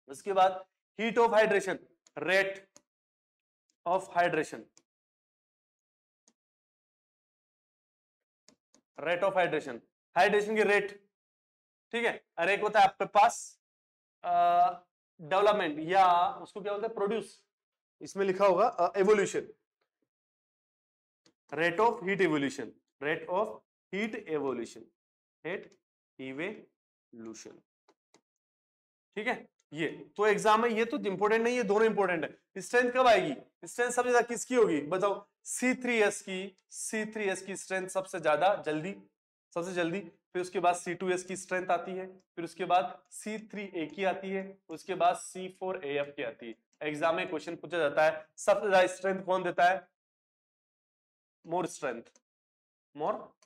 उसके बाद heat of hydration, rate of hydration, hydration की रेट, ठीक है। और एक होता है आपके पास डेवलपमेंट या उसको क्या बोलते हैं, प्रोड्यूस, इसमें लिखा होगा evolution, rate of heat evolution, ठीक है। ये तो एग्जाम में ये तो इंपॉर्टेंट नहीं है, दोनों इंपॉर्टेंट है। स्ट्रेंथ कब आएगी, स्ट्रेंथ सबसे ज्यादा किसकी होगी बताओ, C3S की स्ट्रेंथ सबसे ज्यादा सबसे जल्दी, फिर उसके बाद C2S की स्ट्रेंथ आती है, फिर उसके बाद C3A की आती है, उसके बाद C4AF की आती है। एग्जाम में क्वेश्चन पूछा जाता है सबसे ज्यादा स्ट्रेंथ कौन देता है, मोर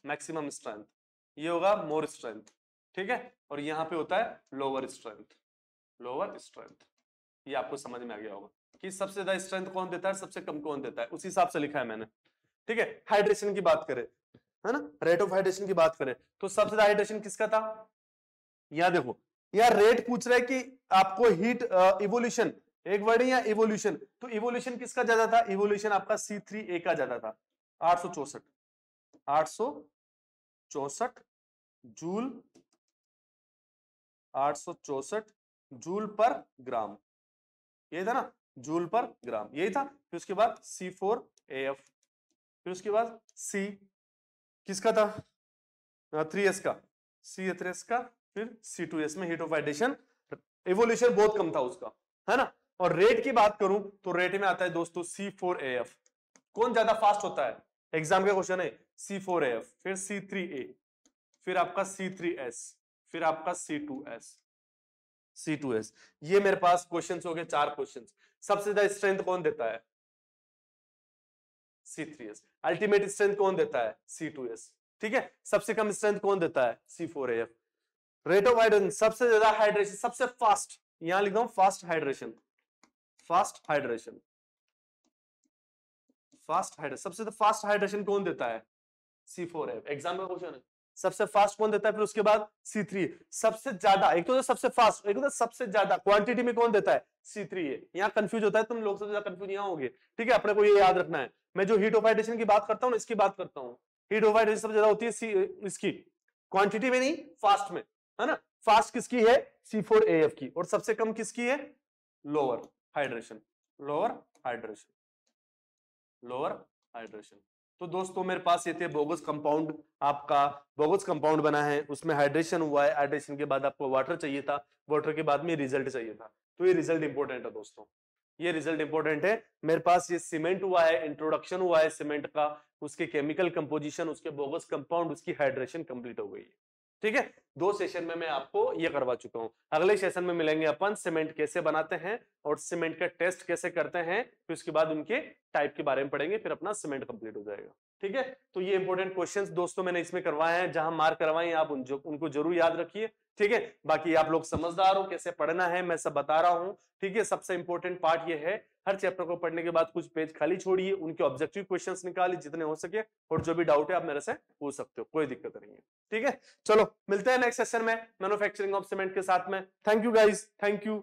मैक्सिमम स्ट्रेंथ, ये होगा मोर स्ट्रेंथ, ठीक है। और यहां पे होता है लोअर स्ट्रेंथ, ये आपको समझ में आ गया होगा कि सबसे ज्यादा स्ट्रेंथ कौन देता है, सबसे कम कौन देता है, उस हिसाब से लिखा है मैंने, ठीक है। हाइड्रेशन की बात करें, है ना, रेट ऑफ हाइड्रेशन की बात करें तो सबसे ज्यादा हाइड्रेशन किसका था, यहां देखो, यार रेट पूछ रहा है कि आपको हीट इवोल्यूशन, एक वर्ड है या इवोल्यूशन, तो इवोल्यूशन किसका ज्यादा था, इवोल्यूशन आपका C3A का ज्यादा था, 864 जूल, 864 जूल पर ग्राम, यही था ना, जूल पर ग्राम यही था। फिर उसके बाद C4AF, फिर उसके बाद C किसका था, 3S का, C3S का, फिर C2S में हीट ऑफ हाइड्रेशन, इवोल्यूशन बहुत कम था उसका, है ना। और रेट की बात करूं तो रेट में आता है दोस्तों C4AF, कौन ज्यादा फास्ट होता है, एग्जाम का क्वेश्चन है, C4AF, फिर C3A, फिर आपका C3S, फिर आपका C2S, ये मेरे पास क्वेश्चंस हो गए, 4 क्वेश्चंस। सबसे ज्यादा स्ट्रेंथ कौन देता है, C3S, अल्टीमेट स्ट्रेंथ कौन देता है, C2S, ठीक है। सबसे कम स्ट्रेंथ कौन देता है, C4AF। रेट ऑफ हाइड्रेशन, सबसे ज्यादा हाइड्रेशन, सबसे फास्ट, यहां लिखता हूं फास्ट हाइड्रेशन, सबसे फास्ट हाइड्रेशन कौन देता है, C4AF, एग्जाम का क्वेश्चन है, सबसे फास्ट कौन देता है, फिर उसके बाद C3, सबसे ज्यादा, एक तो सबसे फास्ट, एक तो सबसे ज्यादा क्वांटिटी में कौन देता है, C3A। यहां कंफ्यूज होता है, तुम लोग सबसे ज्यादा कंफ्यूज यहां होगे, ठीक है। अपने को ये याद रखना है, मैं जो हीट ऑफ हाइड्रेशन की बात करता हूं, इसकी बात करता हूं, हीट ऑफ हाइड्रेशन सबसे ज्यादा होती है इसकी क्वांटिटी में नहीं, फास्ट में, है ना। फास्ट किसकी है, C4AF की, और सबसे कम किसकी है, लोअर हाइड्रेशन। तो दोस्तों मेरे पास ये थे बोगस कंपाउंड, आपका बोगस कंपाउंड बना है, उसमें हाइड्रेशन हुआ है, हाइड्रेशन के बाद आपको वाटर चाहिए था, वाटर के बाद में रिजल्ट चाहिए था, तो ये रिजल्ट इंपॉर्टेंट है दोस्तों, ये रिजल्ट इंपॉर्टेंट है। मेरे पास ये सीमेंट हुआ है, इंट्रोडक्शन हुआ है सीमेंट का, उसके केमिकल कंपोजिशन, उसके बोगस कंपाउंड, उसकी हाइड्रेशन कंप्लीट हो गई है, ठीक है। 2 सेशन में मैं आपको ये करवा चुका हूं। अगले सेशन में मिलेंगे अपन सीमेंट कैसे बनाते हैं और सीमेंट का टेस्ट कैसे करते हैं, फिर उसके बाद उनके टाइप के बारे में पढ़ेंगे, फिर अपना सीमेंट कंप्लीट हो जाएगा, ठीक है। तो ये इंपॉर्टेंट क्वेश्चंस दोस्तों मैंने इसमें करवाए हैं, जहां मार्क करवाए आप उनको जरूर याद रखिए, ठीक है। बाकी आप लोग समझदार हो, कैसे पढ़ना है मैं सब बता रहा हूं, ठीक है। सबसे इंपॉर्टेंट पार्ट ये है, हर चैप्टर को पढ़ने के बाद कुछ पेज खाली छोड़िए, उनके ऑब्जेक्टिव क्वेश्चंस निकालिए जितने हो सके, और जो भी डाउट है आप मेरे से पूछ सकते हो, कोई दिक्कत नहीं है, ठीक है। चलो मिलते हैं नेक्स्ट सेशन में मैन्युफैक्चरिंग ऑफ सीमेंट के साथ में। Thank you guys, thank you.